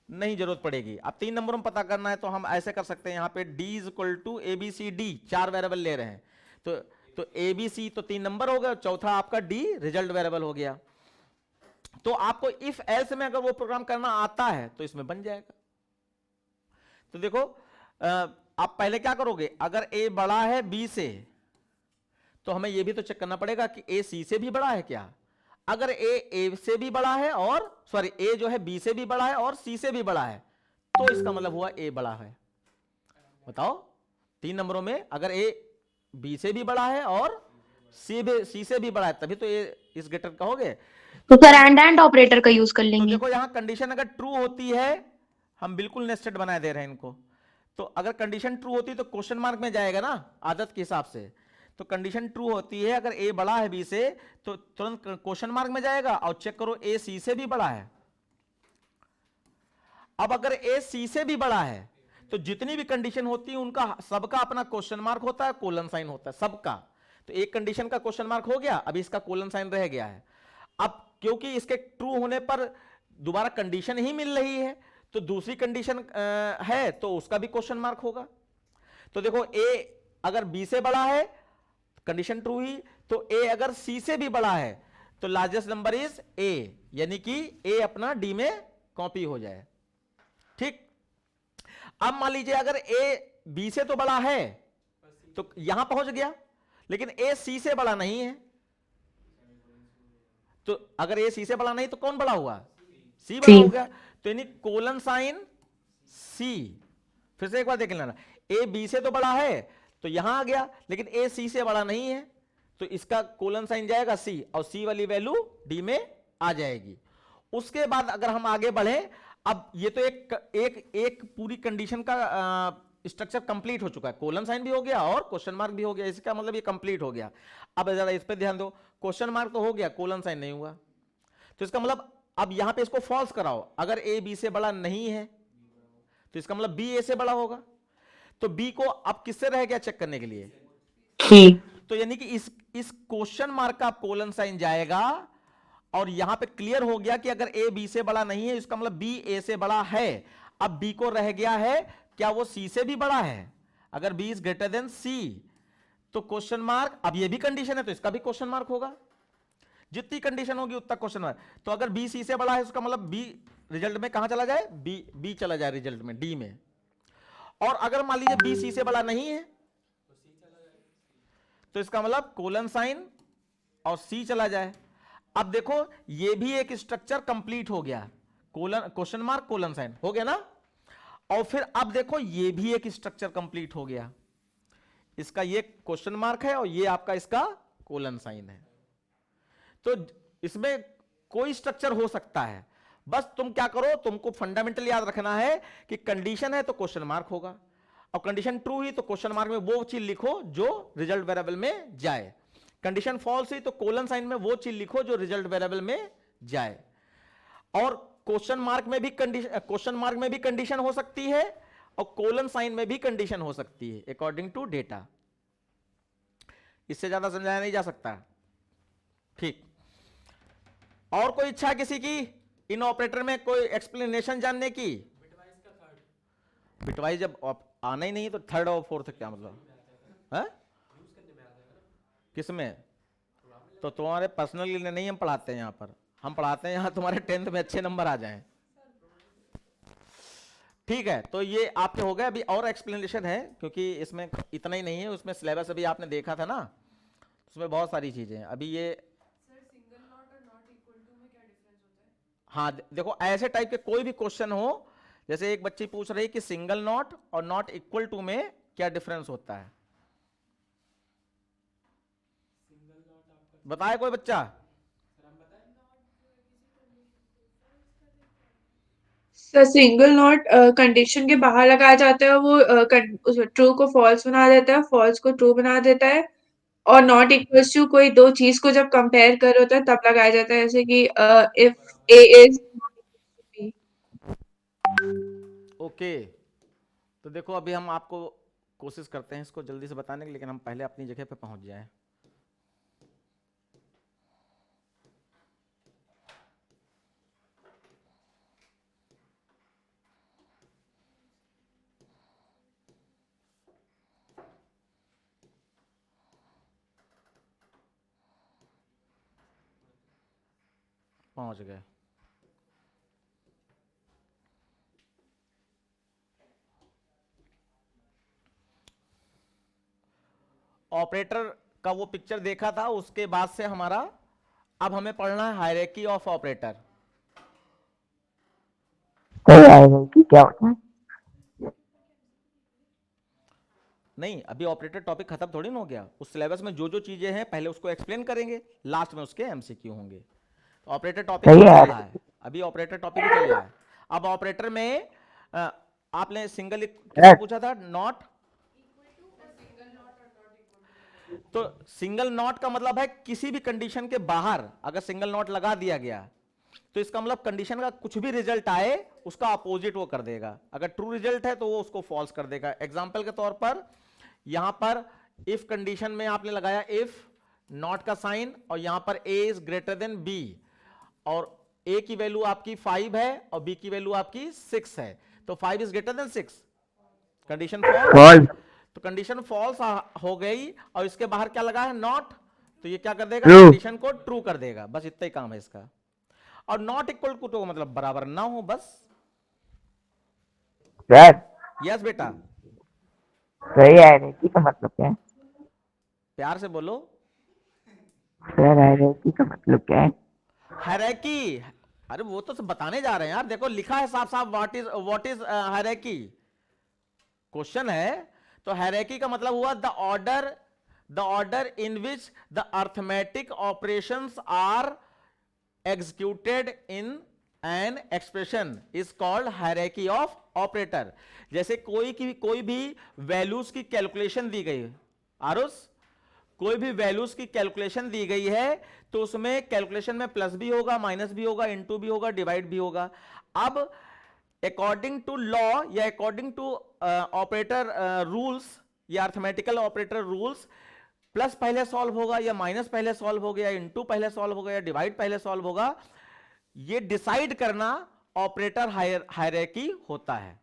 Speaker 1: नहीं जरूरत पड़ेगी। अब 3 नंबरों में पता करना है तो हम ऐसे कर सकते हैं, यहाँ पे d is equal to ABCD 4 variable ले रहे हैं, तो ABC तो 3 नंबर हो गया, चौथा आपका D रिजल्ट वेरिएबल हो गया। तो आपको इफ एल्स में अगर वो प्रोग्राम करना आता है तो इसमें बन जाएगा। तो देखो आप पहले क्या करोगे, अगर A बड़ा है B से तो हमें यह भी तो चेक करना पड़ेगा कि A C से भी बड़ा है क्या। अगर A से भी बड़ा है और A जो है B से भी बड़ा है और C से भी बड़ा है तो इसका मतलब हुआ A बड़ा है। बताओ 3 नंबरों में अगर A B से भी बड़ा है और C से भी बड़ा है तभी तो A इस ग्रेटर कहोगे।
Speaker 2: तो सर एंड ऑपरेटर का यूज कर
Speaker 1: तो
Speaker 2: लेंगे।
Speaker 1: देखो यहां कंडीशन अगर ट्रू होती है, हम बिल्कुल नेस्टेड बना दे रहे हैं इनको, तो अगर कंडीशन ट्रू होती तो क्वेश्चन मार्क में जाएगा ना आदत के हिसाब से। तो कंडीशन ट्रू होती है, अगर A बड़ा है B से तो तुरंत क्वेश्चन मार्क में जाएगा और चेक करो A C से भी बड़ा है। अब अगर A C से भी बड़ा है तो जितनी भी कंडीशन होती है उनका सबका अपना क्वेश्चन मार्क होता है, कोलन साइन होता है सबका। तो एक कंडीशन का क्वेश्चन मार्क हो गया, अभी इसका कोलन साइन रह गया है। अब क्योंकि इसके ट्रू होने पर दोबारा कंडीशन ही मिल रही है तो दूसरी कंडीशन है तो उसका भी क्वेश्चन मार्क होगा। तो देखो A अगर B से बड़ा है कंडीशन ट्रू ही, तो A अगर C से भी बड़ा है तो लार्जेस्ट नंबर इज A, यानी कि A अपना D में कॉपी हो जाए। ठीक, अब मान लीजिए अगर A B से तो बड़ा है तो यहां पहुंच गया, लेकिन A C से बड़ा नहीं है। तो अगर A C से बड़ा नहीं तो कौन बड़ा हुआ? C बड़ा हो गया। तो यानी कोलन साइन C, फिर से एक बार देख लेना, A B से तो बड़ा है तो यहां आ गया, लेकिन A C से बड़ा नहीं है तो इसका कोलन साइन जाएगा C और C वाली वैल्यू D में आ जाएगी। उसके बाद अगर हम आगे बढ़े, अब ये तो एक पूरी कंडीशन का स्ट्रक्चर कंप्लीट हो चुका है, कोलन साइन भी हो गया और क्वेश्चन मार्क भी हो गया, इसका मतलब ये कंप्लीट हो गया। अब जरा इस पे ध्यान दो, क्वेश्चन मार्क तो हो गया, कोलन साइन नहीं हुआ, तो इसका मतलब अब यहां पे इसको फॉल्स कराओ। अगर A B से बड़ा नहीं है तो इसका मतलब B A से बड़ा होगा। तो B को अब किससे रह गया चेक करने के लिए? तो यानी कि इस क्वेश्चन मार्क का कोलन साइन जाएगा और यहां पे क्लियर हो गया कि अगर A B से बड़ा नहीं है इसका मतलब B A से बड़ा है। अब B को रह गया है क्या वो C से भी बड़ा है? अगर B is greater then C तो क्वेश्चन मार्क, अब ये भी कंडीशन है तो इसका भी क्वेश्चन मार्क होगा। जितनी कंडीशन होगी उतना क्वेश्चन मार्क। तो अगर B C से बड़ा है उसका मतलब B रिजल्ट में कहां चला जाए? B चला जाए रिजल्ट में, D में। और अगर मान लीजिए B C से बड़ा नहीं है तो इसका मतलब कोलन साइन और C चला जाए। अब देखो ये भी एक स्ट्रक्चर कंप्लीट हो गया, colon question mark colon sign हो गया ना। और फिर अब देखो ये भी एक स्ट्रक्चर कंप्लीट हो गया, इसका ये क्वेश्चन मार्क है और ये आपका इसका कोलन साइन है। तो इसमें कोई स्ट्रक्चर हो सकता है, बस तुम क्या करो, तुमको फंडामेंटल याद रखना है कि कंडीशन है तो क्वेश्चन मार्क होगा और कंडीशन ट्रू ही तो क्वेश्चन मार्क में वो चीज लिखो जो रिजल्ट वेरिएबल में जाए। कंडीशन फॉल्स ही तो कोलन साइन में वो चीज लिखो जो रिजल्ट वेरिएबल में जाए। और क्वेश्चन मार्क में भी कंडीशन हो सकती है और कोलन साइन में भी कंडीशन हो सकती है अकॉर्डिंग टू डेटा। इससे ज्यादा समझाया नहीं जा सकता। ठीक, और कोई इच्छा किसी की इन ऑपरेटर में कोई एक्सप्लेनेशन जानने की? बिटवाइज जब आना ही नहीं तो थर्ड और फोर्थ क्या मतलब है? किसमें? तो तुम्हारे पर्सनल लिए नहीं हम पढ़ाते हैं, यहां पर हम पढ़ाते हैं यहां तुम्हारे 10th में अच्छे नंबर आ जाएं। ठीक है, तो ये आपके हो गए। अभी और एक्सप्लेनेशन है क्योंकि इसमें इतना ही नहीं है, उसमें सिलेबस अभी आपने देखा था ना, उसमें बहुत सारी चीजें हैं। अभी ये हाँ देखो, ऐसे टाइप के कोई भी क्वेश्चन हो, जैसे एक बच्ची पूछ रही कि सिंगल नॉट और नॉट इक्वल टू में क्या डिफरेंस होता है, बताए कोई बच्चा?
Speaker 3: सर सिंगल नॉट कंडीशन के बाहर लगाया जाता है, वो ट्रू को फॉल्स बना देता है, फॉल्स को ट्रू बना देता है। और नॉट इक्वल्स टू कोई दो चीज को जब कंपेयर कर होता है तब लगाया जाता है, जैसे कि if A is B.
Speaker 1: Okay, तो देखो अभी हम आपको कोशिश करते हैं इसको जल्दी से बताने की, लेकिन हम पहले अपनी जगह पे पहुंच जाएं। पहुंच गए। ऑपरेटर का वो पिक्चर देखा था, उसके बाद से हमारा अब हमें पढ़ना है hierarchy of operator.
Speaker 6: Sir hierarchy क्या होता है?
Speaker 1: नहीं, अभी ऑपरेटर टॉपिक खत्म थोड़ी ना हो गया। उस सिलेबस में जो जो चीजें हैं पहले उसको एक्सप्लेन करेंगे, लास्ट में उसके एमसीक्यू होंगे। तो ऑपरेटर टॉपिक चल रहा है, अभी ऑपरेटर टॉपिक ही चल रहा है। अब ऑपरेटर में आपने सिंगल पूछा था, नॉट, तो सिंगल नॉट का मतलब है किसी भी कंडीशन के बाहर अगर सिंगल नॉट लगा दिया गया तो इसका मतलब कंडीशन का कुछ भी रिजल्ट आए उसका अपोजिट वो कर देगा। अगर ट्रू रिजल्ट है तो वो उसको फॉल्स कर देगा। एग्जांपल के तौर पर यहां पर इफ कंडीशन में आपने लगाया इफ नॉट का साइन और यहां पर a is greater then b, और a की वैल्यू आपकी 5 है और b की वैल्यू आपकी 6 है, तो 5 is greater than 6, condition false. तो कंडीशन फॉल्स हो गई और इसके बाहर क्या लगा है, नॉट, तो ये क्या कर देगा, कंडीशन को ट्रू कर देगा। बस इतना ही काम है इसका। और नॉट इक्वल टू तो मतलब बराबर ना हो, बस।
Speaker 6: सर
Speaker 1: यस बेटा,
Speaker 6: सही हायरार्की का मतलब क्या है?
Speaker 1: प्यार से बोलो।
Speaker 6: सर हायरार्की का मतलब क्या है?
Speaker 1: हायरार्की, अरे वो तो सब बताने जा रहे हैं यार। देखो लिखा है साफ साफ, व्हाट इज हायरार्की, क्वेश्चन है। तो हायरार्की का मतलब हुआ the order in which the arithmetic operations are executed in an expression is called hierarchy of operator। जैसे कोई भी वैल्यूज की कैलकुलेशन दी गई है, आरुष, कोई भी वैल्यूज की कैलकुलेशन दी गई है तो उसमें कैलकुलेशन में प्लस भी होगा, माइनस भी होगा, इनटू भी होगा, डिवाइड भी होगा। अब अकॉर्डिंग टू लॉ या अकॉर्डिंग टू ऑपरेटर रूल्स या अर्थमेटिकल ऑपरेटर रूल्स, प्लस पहले सॉल्व होगा या माइनस पहले सॉल्व होगा या इनटू पहले सॉल्व होगा या डिवाइड पहले सॉल्व होगा, ये डिसाइड करना ऑपरेटर हायरार्की होता है।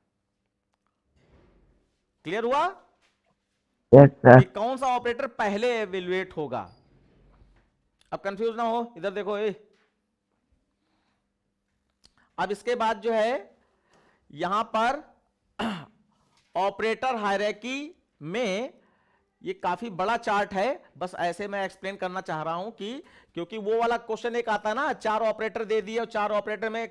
Speaker 1: क्लियर हुआ?
Speaker 6: Yes sir.
Speaker 1: कि कौन सा ऑपरेटर पहले एवेल्युएट होगा। अब कंफ्यूज ना हो, इधर देखो ए। अब इसके बाद जो है यहां पर ऑपरेटर हायरार्की में ये काफी बड़ा चार्ट है, बस ऐसे मैं एक्सप्लेन करना चाह रहा हूं कि क्योंकि वो वाला क्वेश्चन एक आता ना, 4 ऑपरेटर दे दिए और 4 ऑपरेटर में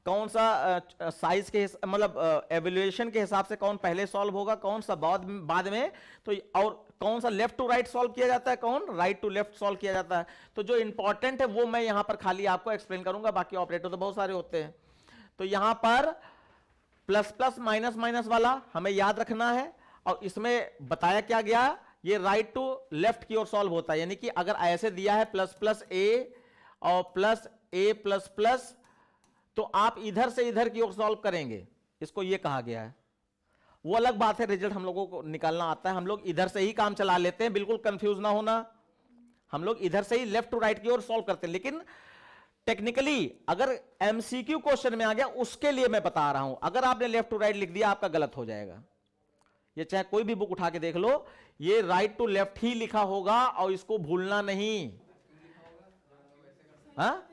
Speaker 1: कौन सा साइज के मतलब एवेल्युएशन के हिसाब से कौन पहले सॉल्व होगा, कौन सा बाद में, तो और कौन सा लेफ्ट टू राइट सॉल्व किया जाता है, कौन राइट टू लेफ्ट सॉल्व किया जाता है। तो जो इंपॉर्टेंट है वो मैं यहां पर खाली आपको एक्सप्लेन करूंगा, बाकी ऑपरेटर तो बहुत सारे होते हैं। तो यहां पर प्लस प्लस माइनस माइनस वाला हमें याद रखना है, और इसमें बताया क्या गया, ये राइट टू लेफ्ट की ओर सॉल्व होता है। यानी कि अगर ऐसे दिया है प्लस प्लस ए और प्लस ए प्लस प्लस, तो आप इधर से इधर की ओर सॉल्व करेंगे, इसको ये कहा गया है। वो अलग बात है, रिजल्ट हम लोगों को निकालना आता है, हम लोग इधर से ही काम चला लेते हैं, बिल्कुल कंफ्यूज ना होना। हम लोग इधर से ही लेफ्ट टू राइट की ओर सॉल्व करते हैं, लेकिन टेक्निकली अगर एमसीक्यू क्वेश्चन में आ गया उसके लिए मैं बता रहा हूं, अगर आपने लेफ्ट टू राइट लिख दिया आपका गलत हो जाएगा। ये चाहे कोई भी बुक उठा के देख लो, ये राइट टू लेफ्ट ही लिखा होगा और इसको भूलना नहीं। हाँ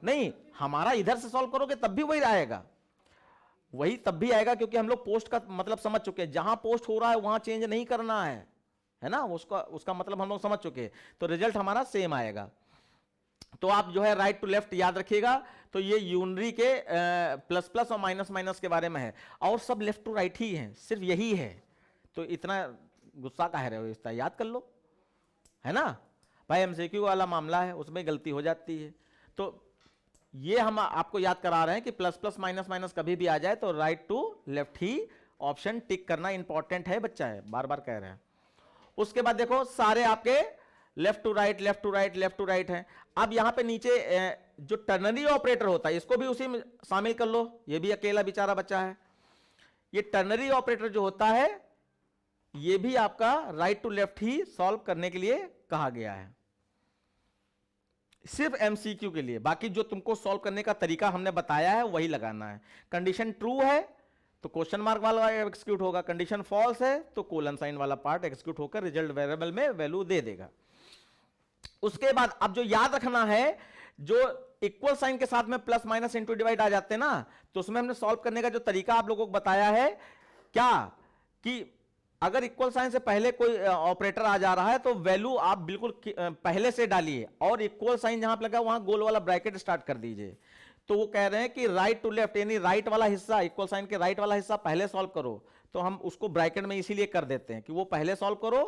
Speaker 1: नहीं, हमारा इधर से सॉल्व करोगे तब भी वही आएगा, वही तब भी आएगा, क्योंकि हम लोग पोस्ट का मतलब समझ चुके हैं, जहां पोस्ट हो रहा है वहां चेंज नहीं करना है ना, उसका मतलब हम लोग समझ चुके हैं, तो रिजल्ट हमारा सेम आएगा। तो आप जो है राइट टू लेफ्ट याद रखिएगा। तो ये यूनरी के प्लस प्लस और माइनस माइनस के बारे में है, और सब लेफ्ट टू राइट ही है, सिर्फ यही है। तो इतना गुस्सा काहे रहे हो, इतना याद कर लो, है ना भाई। एमसीक्यू वाला मामला है, उसमें गलती हो जाती है। तो ये हम आपको याद करा रहे हैं कि प्लस प्लस माइनस माइनस कभी भी आ जाए तो राइट टू लेफ्ट ही ऑप्शन टिक करना इंपॉर्टेंट है बच्चा, है बार बार कह रहे हैं। उसके बाद देखो सारे आपके left to right left to right left to right हैं। अब यहां पे नीचे जो टर्नरी ऑपरेटर होता है इसको भी उसी में शामिल कर लो, ये भी अकेला बेचारा बच्चा है। ये टर्नरी ऑपरेटर जो होता है ये भी आपका राइट टू लेफ्ट ही सॉल्व करने के लिए कहा गया है, सिर्फ एमसीक्यू के लिए। बाकी जो तुमको सॉल्व करने का तरीका हमने बताया है वही लगाना है। कंडीशन ट्रू है तो क्वेश्चन मार्क वाला एग्जीक्यूट होगा, कंडीशन फॉल्स है तो कोलन साइन वाला पार्ट एग्जीक्यूट होकर रिजल्ट वेरिएबल में वैल्यू दे देगा। उसके बाद अब जो याद रखना है, जो इक्वल साइन के साथ में प्लस माइनस इंटू डिवाइड आ जाते हैं ना, तो उसमें हमने सॉल्व करने का जो तरीका आप लोगों को बताया है क्या, कि अगर इक्वल साइन से पहले कोई ऑपरेटर आ जा रहा है तो वैल्यू आप बिल्कुल पहले से डालिए, और इक्वल साइन जहां पे लगा वहां गोल वाला ब्रैकेट स्टार्ट कर दीजिए। तो वो कह रहे हैं कि राइट टू लेफ्ट, यानी राइट वाला हिस्सा, इक्वल साइन के राइट वाला हिस्सा पहले सॉल्व करो, तो हम उसको ब्रैकेट में इसीलिए कर देते हैं कि वो पहले सॉल्व करो,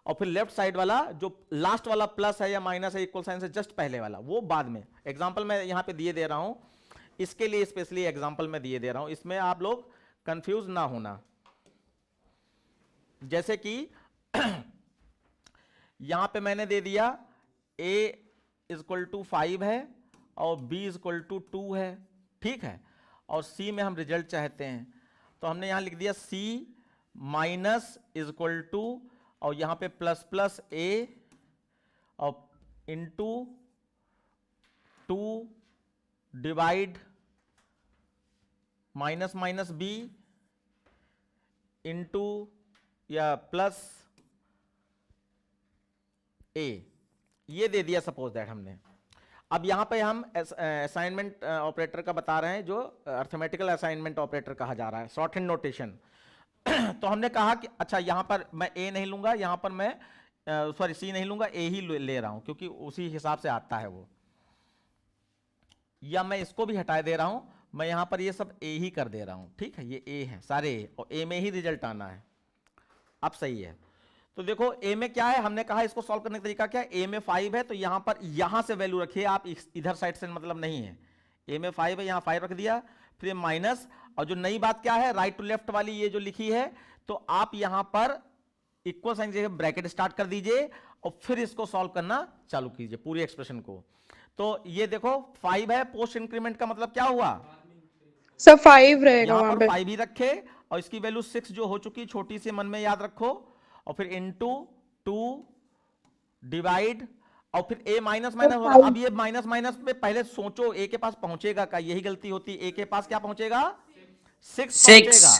Speaker 1: और फिर लेफ्ट साइड वाला जो लास्ट वाला प्लस है या माइनस है इक्वल साइन से जस्ट पहले वाला वो बाद में। एग्जांपल मैं यहां पे दिए दे रहा हूं, इसके लिए स्पेशली एग्जांपल मैं दिए दे रहा हूं, इसमें आप लोग कंफ्यूज ना होना। जैसे कि यहां पे मैंने दे दिया a इक्वल टू 5 है और b इक्वल टू 2 है, ठीक है, और c में हम रिजल्ट चाहते हैं, तो हमने यहां लिख दिया c माइनस इक्वल टू, और यहां पे प्लस प्लस a और into 2 divide minus minus b into या प्लस a, ये दे दिया सपोज दैट हमने। अब यहां पे हम असाइनमेंट ऑपरेटर का बता रहे हैं, जो अर्थमेटिकल असाइनमेंट ऑपरेटर कहा जा रहा है, शॉर्ट हैंड नोटेशन। तो हमने कहा कि अच्छा यहां पर मैं a नहीं लूंगा, यहां पर मैं सॉरी c नहीं लूंगा, a ही ले रहा हूं क्योंकि उसी हिसाब से आता है वो, या मैं इसको भी हटा दे रहा हूं, मैं यहां पर ये सब a ही कर दे रहा हूं, ठीक है, ये a है सारे a, और a में ही रिजल्ट आना है। अब सही है। तो देखो a में क्या है, हमने कहा इसको सॉल्व करने का तरीका क्या है, a में 5 है तो यहां पर यहां से वैल्यू रखिए आप, इधर साइड से मतलब नहीं है, a में 5 है यहां 5 रख दिया, फिर माइनस, और जो नई बात क्या है राइट टू लेफ्ट वाली ये जो लिखी है, तो आप यहां पर इक्वल साइन जगह ब्रैकेट स्टार्ट कर दीजिए और फिर इसको सॉल्व करना चालू कीजिए पूरी एक्सप्रेशन को। तो ये देखो 5 है, पोस्ट इंक्रीमेंट का मतलब क्या हुआ,
Speaker 9: सब 5 रहेगा
Speaker 1: यहां
Speaker 9: वहां
Speaker 1: पर
Speaker 9: पे।
Speaker 1: 5 ही रखे, और इसकी वैल्यू 6 जो हो चुकी छोटी सी मन में याद रखो, और फिर इंटू 2 डिवाइड, और फिर a माइनस माइनस होगा। अब ये माइनस माइनस पे पहले सोचो a के पास पहुंचेगा का, यही गलती होती है, a के पास क्या पहुंचेगा 6 पहुंचेगा।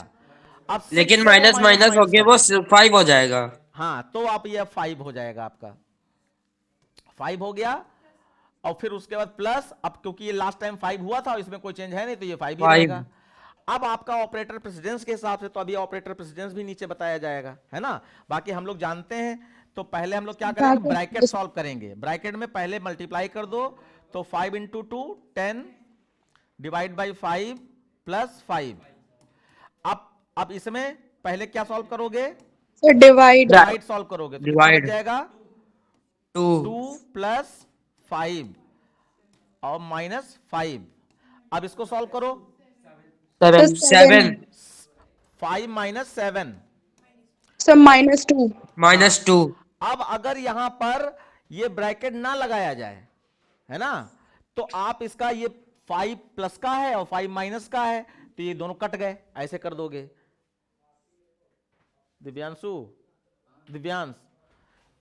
Speaker 1: अब 6
Speaker 4: लेकिन
Speaker 1: से
Speaker 4: माइनस
Speaker 1: वो
Speaker 4: माइनस हो गया वो 5 हो जाएगा।
Speaker 1: हाँ, तो आप ये 5 हो जाएगा, आपका 5 हो गया, और फिर उसके बाद प्लस, अब क्योंकि ये लास्ट टाइम 5 हुआ था इसमें कोई चेंज है नहीं तो ये 5 ही रहेगा। अब आपका ऑपरेटर प्रेसिडेंस के हिसाब से, तो अभी ऑपरेटर प्रेसिडेंस भी नीचे बताया जाएगा, है ना, बाकी हम लोग जानते हैं। तो पहले हम लोग क्या करेंगे, ब्रैकेट सॉल्व करेंगे, ब्रैकेट में पहले मल्टीप्लाई कर दो, तो 5 इंटू 2 10 डिवाइड बाई 5 प्लस 5। अब इसमें पहले क्या सॉल्व करोगे,
Speaker 9: डिवाइड
Speaker 1: सॉल्व करोगे, तो
Speaker 4: Divide.
Speaker 1: बच जाएगा 2 प्लस 5 और माइनस 5। अब इसको सॉल्व करो,
Speaker 4: 7
Speaker 1: 5 माइनस 7
Speaker 9: सब -2
Speaker 4: -2।
Speaker 1: अब अगर यहां पर ये ब्रैकेट ना लगाया जाए, है ना, तो आप इसका ये 5 प्लस का है और 5 माइनस का है, तो ये दोनों कट गए, ऐसे कर दोगे। दिव्यांश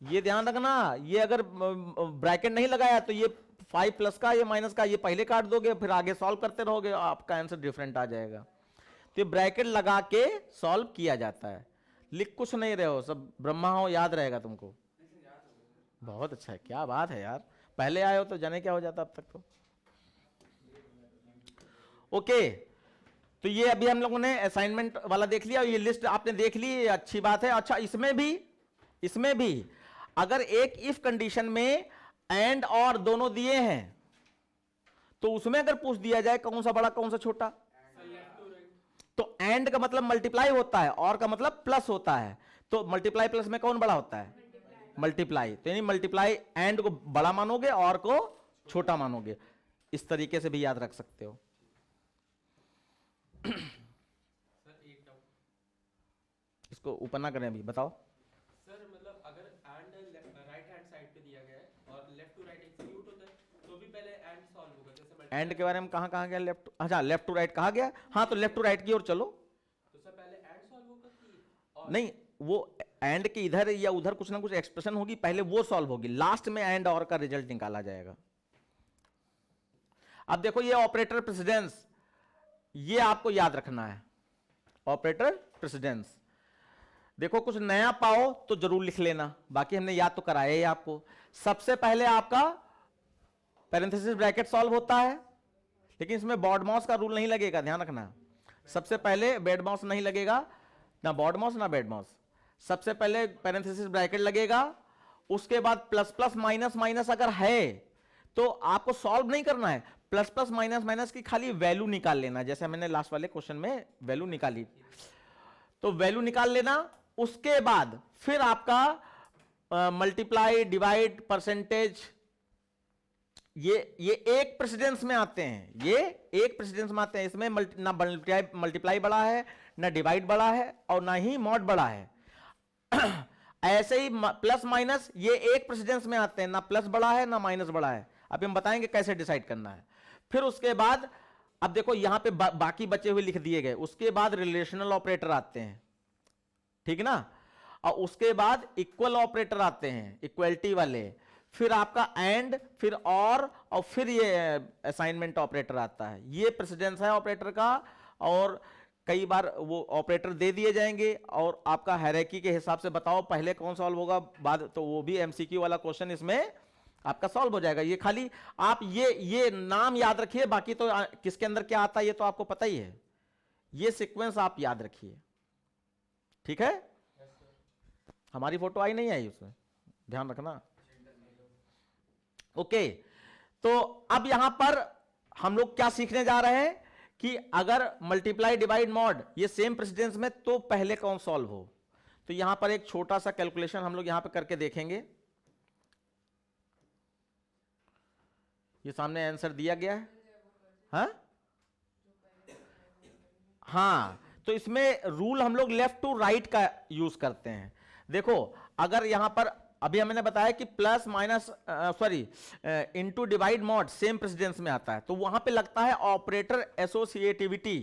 Speaker 1: ये ध्यान रखना, ये अगर ब्रैकेट नहीं लगाया तो ये 5 प्लस का, ये माइनस का, ये पहले काट दोगे, फिर आगे सॉल्व करते रहोगे, आपका आंसर डिफरेंट आ जाएगा। तो ये ब्रैकेट लगा के सॉल्व किया जाता है। लिख कुछ नहीं रहे हो, सब ब्रह्मा हो, याद रहेगा तुमको। बहुत अच्छा है, क्या बात है यार, पहले आए हो तो जाने क्या हो जाता अब तक तो। ओके, तो ये अभी हम लोगों ने असाइनमेंट वाला देख लिया, ये लिस्ट आपने देख ली, ये अच्छी बात है। अच्छा, इसमें भी अगर एक इफ कंडीशन में एंड और दोनों दिए हैं तो उसमें अगर पूछ दिया जाए कौन सा बड़ा कौन सा छोटा, तो एंड का मतलब मल्टीप्लाई होता है और का मतलब प्लस होता है। तो मल्टीप्लाई प्लस में कौन बड़ा होता है? मल्टीप्लाई। तो यानी मल्टीप्लाई एंड को बड़ा मानोगे और को छोटा मानोगे। इस तरीके से भी याद रख सकते हो। इसको ऊपर ना करें अभी, बताओ
Speaker 10: सर। मतलब अगर एंड राइट हैंड साइड पे दिया गया है और लेफ्ट टू राइट एग्जीक्यूट होता है तो भी पहले एंड सॉल्व होगा। जैसे
Speaker 1: एंड के बारे में कहां कहा गया? लेफ्ट, अच्छा लेफ्ट टू राइट कहा गया। हाँ, तो लेफ्ट टू राइट की ओर चलो।
Speaker 10: तो सर पहले एंड सॉल्व होगा कि
Speaker 1: नहीं, वो एंड के इधर या उधर कुछ ना कुछ एक्सप्रेशन होगी, पहले वो सॉल्व होगी, लास्ट में एंड और का रिजल्ट निकाला जाएगा। अब देखो ये ऑपरेटर प्रेसिडेंस, ये आपको याद रखना है। ऑपरेटर प्रेसिडेंस देखो, कुछ नया पाओ तो जरूर लिख लेना, बाकी हमने याद तो कराया ही आपको। सबसे पहले आपका पैरेंथेसिस ब्रैकेट सॉल्व होता है, लेकिन इसमें बॉड माउस का रूल नहीं लगेगा, ध्यान रखना। सबसे पहले बेड माउस नहीं लगेगा, ना बॉड माउस ना बेड माउस। सबसे पहले पैरेंथेसिस ब्रैकेट लगेगा, उसके बाद प्लस प्लस माइनस माइनस अगर है तो आपको सॉल्व नहीं करना है, प्लस प्लस माइनस माइनस की खाली वैल्यू निकाल लेना, जैसे मैंने लास्ट वाले क्वेश्चन में वैल्यू निकाली। तो वैल्यू निकाल लेना, उसके बाद फिर आपका मल्टीप्लाई, डिवाइड, परसेंटेज, ये एक प्रेसिडेंस में आते हैं, ये एक प्रेसिडेंस में आते हैं। इसमें ना मल्टीप्लाई बड़ा है, ना डिवाइड बड़ा है, और ना ही मॉड बड़ा है। ऐसे ही प्लस माइनस, ये एक प्रेसिडेंस में आते हैं, ना प्लस बड़ा है ना माइनस बड़ा है। अभी हम बताएंगे कैसे डिसाइड करना है। फिर उसके बाद अब देखो यहां पे बाकी बचे हुए लिख दिए गए। उसके बाद रिलेशनल ऑपरेटर आते हैं, ठीक ना, और उसके बाद इक्वल ऑपरेटर आते हैं, इक्वलिटी वाले। फिर आपका एंड, फिर और फिर ये असाइनमेंट ऑपरेटर आता है। ये प्रेसिडेंस है ऑपरेटर का, और कई बार वो ऑपरेटर दे दिए जाएंगे और आपका हायरार्की के हिसाब से बताओ पहले कौन सॉल्व होगा बाद, तो वो भी एमसीक्यू वाला क्वेश्चन इसमें आपका सॉल्व हो जाएगा। ये खाली आप ये नाम याद रखिए, बाकी तो किसके अंदर क्या आता है ये तो आपको पता ही है। ये सीक्वेंस आप याद रखिए, ठीक है। हमारी फोटो आई नहीं आई उसमें, ध्यान रखना। ओके, तो अब यहां पर हम लोग क्या सीखने जा रहे हैं कि अगर मल्टीप्लाई, डिवाइड, मॉड ये सेम प्रेसिडेंस में तो पहले कौन सॉल्व हो। तो यहां पर एक छोटा सा कैलकुलेशन हम लोग यहां पर करके देखेंगे। ये सामने आंसर दिया गया है, हाँ। तो इसमें रूल हम लोग लेफ्ट टू राइट का यूज करते हैं। देखो अगर यहां पर अभी हमने बताया कि plus minus into divide mod same precedence में आता है, तो वहां पे लगता है ऑपरेटर एसोसिएटिविटी।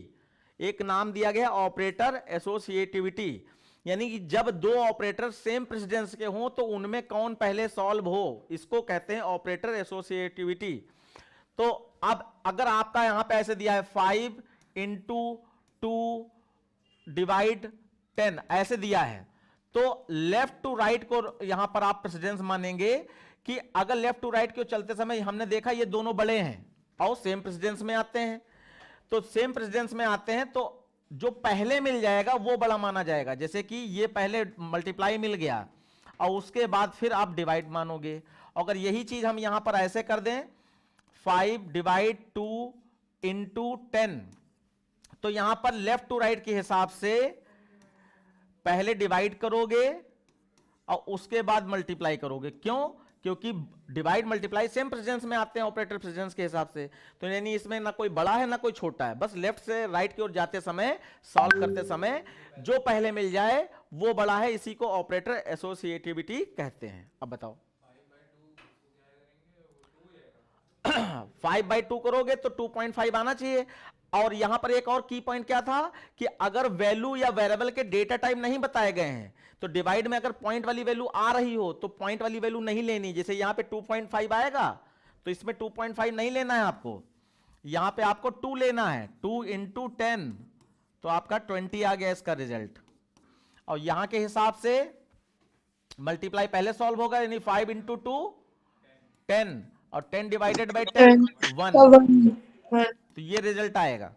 Speaker 1: एक नाम दिया गया ऑपरेटर एसोसिएटिविटी, यानी कि जब दो ऑपरेटर सेम प्रेसिडेंस के हों तो उनमें कौन पहले सॉल्व हो, इसको कहते हैं ऑपरेटर एसोसिएटिविटी। तो अब अगर आपका यहां पे ऐसे दिया है 5 इंटू 2 डिवाइड 10 ऐसे दिया है, तो लेफ्ट टू राइट को यहां पर आप प्रेसिडेंस मानेंगे कि अगर लेफ्ट टू राइट को चलते समय हमने देखा ये दोनों बड़े हैं और सेम प्रेसिडेंस में आते हैं, तो सेम प्रेसिडेंस में आते हैं तो जो पहले मिल जाएगा वो बड़ा माना जाएगा। जैसे कि ये पहले मल्टीप्लाई मिल गया और उसके बाद फिर आप डिवाइड मानोगे। अगर यही चीज हम यहां पर ऐसे कर दें 5 डिवाइड 2 इंटू 10, तो यहां पर लेफ्ट टू राइट के हिसाब से पहले डिवाइड करोगे और उसके बाद मल्टीप्लाई करोगे। क्यों? क्योंकि डिवाइड मल्टीप्लाई सेम प्रेसिडेंस में आते हैं ऑपरेटर प्रेसिडेंस के हिसाब से। तो यानी इसमें ना कोई बड़ा है ना कोई छोटा है, बस लेफ्ट से राइट की ओर जाते समय सॉल्व करते समय जो पहले मिल जाए वो बड़ा है, इसी को ऑपरेटर एसोसिएटिविटी कहते हैं। अब बताओ 5/2 करोगे तो 2.5 आना चाहिए। और यहां पर एक और की पॉइंट क्या था कि अगर वैल्यू या वेरिएबल के डेटा टाइप नहीं बताए गए हैं तो डिवाइड में अगर पॉइंट वाली वैल्यू आ रही हो तो पॉइंट वाली वैल्यू नहीं लेनी। जैसे यहां पे 2.5 आएगा तो इसमें 2.5 नहीं लेना है आपको, यहां पे आपको 2 लेना है। 2 इंटू 10 तो आपका 20 आ गया इसका रिजल्ट। और यहां के हिसाब से मल्टीप्लाई पहले सॉल्व होगा, यानी 5 इंटू 2 10 और 10 डिवाइडेड बाई 10 1, तो ये रिजल्ट आएगा।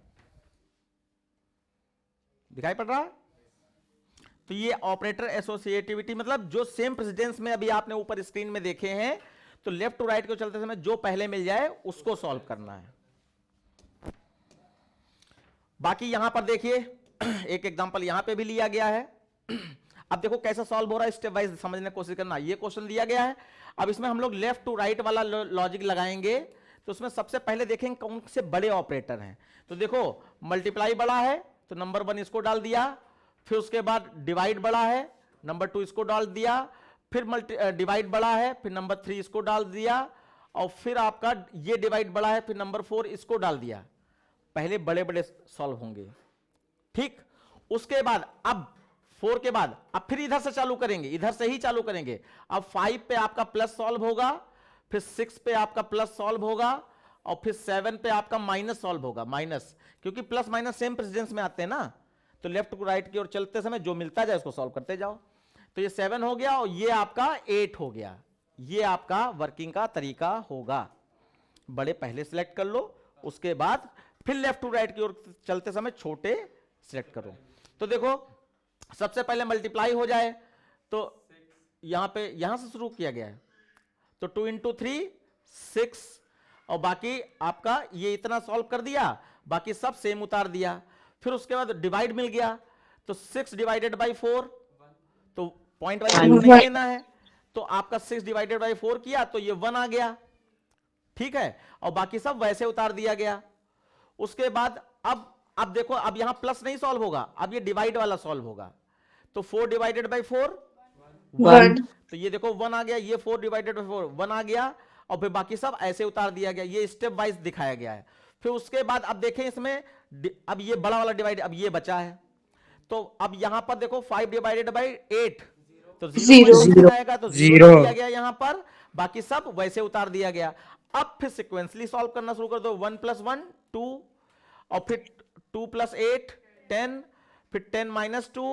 Speaker 1: दिखाई पड़ रहा है? तो ये ऑपरेटर एसोसिएटिविटी मतलब जो सेम प्रेसिडेंस में अभी आपने ऊपर स्क्रीन में देखे हैं, तो लेफ्ट टू राइट को चलते समय जो पहले मिल जाए उसको सॉल्व करना है। बाकी यहां पर देखिए एक एग्जांपल यहां पे भी लिया गया है। अब देखो कैसे सॉल्व हो रहा है, स्टेप वाइज समझने की कोशिश करना। ये क्वेश्चन दिया गया है, अब इसमें हम लोग लेफ्ट टू राइट वाला लॉजिक लगाएंगे। तो उसमें सबसे पहले देखेंगे कौन से बड़े ऑपरेटर हैं। तो देखो मल्टीप्लाई बड़ा है तो नंबर 1 इसको डाल दिया, फिर उसके बाद डिवाइड बड़ा है, नंबर 2 इसको डाल दिया, फिर डिवाइड बड़ा है, फिर नंबर 3 इसको डाल दिया, और फिर आपका ये डिवाइड बड़ा है, फिर नंबर 4 इसको डाल दिया। पहले बड़े बड़े सॉल्व होंगे, ठीक। उसके बाद अब 4 के बाद अब फिर इधर से चालू करेंगे, इधर से ही चालू करेंगे। अब 5 पे आपका प्लस सॉल्व होगा, फिर 6 पे आपका प्लस सॉल्व होगा, और फिर 7 पे आपका माइनस सॉल्व होगा। माइनस क्योंकि प्लस माइनस सेम प्रेसिडेंस में आते हैं ना, तो लेफ्ट टू राइट की ओर चलते समय जो मिलता जाए उसको सॉल्व करते जाओ। तो ये 7 हो गया और ये आपका 8 हो गया। ये आपका वर्किंग का तरीका होगा। बड़े पहले सिलेक्ट कर लो, उसके बाद फिर लेफ्ट टू राइट की ओर चलते समय छोटे सिलेक्ट करो। तो देखो सबसे पहले मल्टीप्लाई हो जाए तो यहां पे यहां से शुरू किया गया है, तो 2 इंटू 3 6, और बाकी आपका ये इतना सॉल्व कर दिया, बाकी सब सेम उतार दिया। फिर उसके बाद डिवाइड मिल गया, तो 6 डिवाइडेड बाई 4, तो पॉइंट वाली वैल्यू नहीं लेना है, तो आपका 6 डिवाइडेड बाई 4 किया तो ये 1 आ गया, ठीक है। और बाकी सब वैसे उतार दिया गया। उसके बाद अब देखो, अब यहां प्लस नहीं सॉल्व होगा, अब ये डिवाइड वाला सॉल्व होगा। तो 4 डिवाइडेड बाई 4 1, तो ये देखो 1 आ गया, ये 4 डिवाइडेड बाई 4 1 आ गया, और फिर बाकी सब ऐसे उतार दिया गया। ये स्टेप वाइज दिखाया गया है। फिर उसके बाद अब देखें इसमें अब ये बड़ा वाला डिवाइड अब ये बचा है, तो अब यहां पर देखो 5 डिवाइडेड बाई 8 तो 0 आएगा, तो 0 दिया गया यहां पर, बाकी सब वैसे उतार दिया गया। अब फिर सिक्वेंसली सॉल्व करना शुरू कर दो। 1 + 1 2, और फिर 2 + 8 10, फिर 10 - 2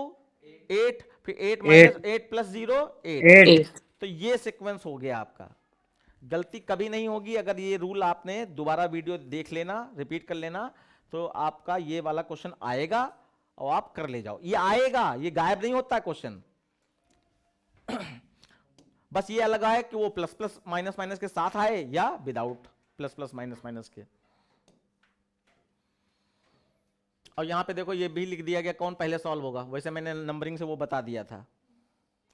Speaker 1: 8, फिर 8 - 8 + 0 8। तो ये सीक्वेंस हो गया आपका। गलती कभी नहीं होगी अगर ये रूल आपने दोबारा वीडियो देख लेना, रिपीट कर लेना, तो आपका ये वाला क्वेश्चन आएगा और आप कर ले जाओ। ये आएगा, ये गायब नहीं होता क्वेश्चन। बस ये अलग है कि वो प्लस प्लस माइनस माइनस के साथ आए या without plus plus minus minus के। और यहां पे देखो ये भी लिख दिया गया कौन पहले सॉल्व होगा, वैसे मैंने नंबरिंग से वो बता दिया था।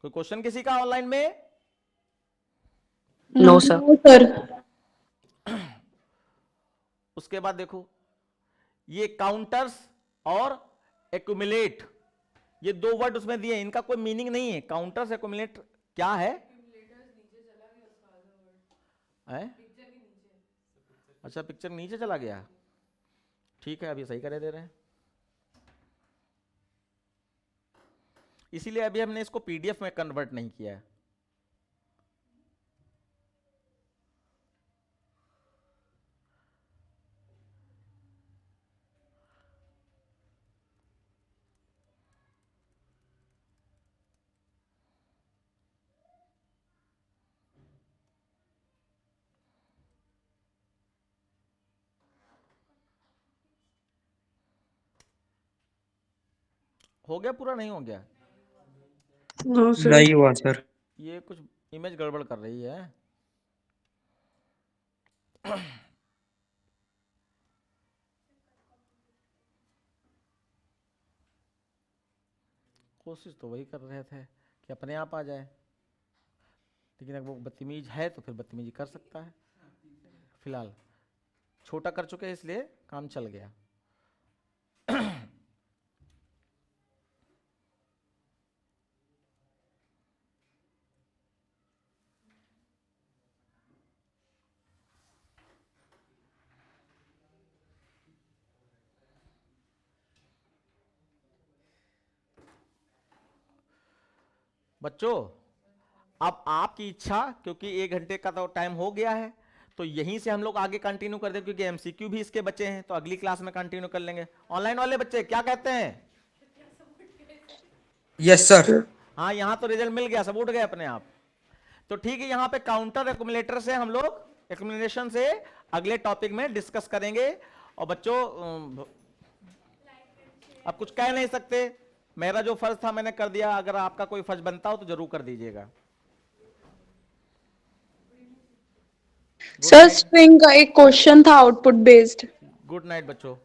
Speaker 1: कोई क्वेश्चन किसी का ऑनलाइन में?
Speaker 2: No sir.
Speaker 1: उसके बाद देखो ये काउंटर्स और एक्यूमुलेट, ये 2 वर्ड उसमें दिए, इनका कोई मीनिंग नहीं है। काउंटर्स एक्यूमुलेट क्या है? अच्छा पिक्चर नीचे चला गया, ठीक है अभी सही करे दे रहे हैं। इसीलिए अभी हमने इसको पीडीएफ में कन्वर्ट नहीं किया है। हो गया पूरा? नहीं हो गया?
Speaker 4: नहीं हुआ सर।
Speaker 1: ये कुछ इमेज गड़बड़ कर रही है। कोशिश तो वही कर रहे थे कि अपने आप आ जाए, लेकिन अगर वो बदतमीज है तो फिर बदतमीजी कर सकता है। फिलहाल छोटा कर चुके हैं इसलिए काम चल गया। बच्चों अब आपकी इच्छा, क्योंकि 1 घंटे का तो टाइम हो गया है, तो यहीं से हम लोग आगे कंटिन्यू कर दें, क्योंकि एमसीक्यू भी इसके बचे हैं, तो अगली क्लास में कंटिन्यू कर लेंगे। ऑनलाइन वाले बच्चे क्या कहते हैं?
Speaker 4: Yes sir.
Speaker 1: हाँ, यहाँ तो रिजल्ट मिल गया, सब उठ गए अपने आप। तो ठीक है, यहाँ पे काउंटर एक्यूमुलेटर से हम लोग एक्यूमुलेशन से अगले टॉपिक में डिस्कस करेंगे। और बच्चों अब कुछ कह नहीं सकते, मेरा जो फर्ज था मैंने कर दिया, अगर आपका कोई फर्ज बनता हो तो जरूर कर दीजिएगा।
Speaker 9: सर स्ट्रिंग का एक क्वेश्चन था आउटपुट बेस्ड।
Speaker 1: गुड नाइट बच्चों।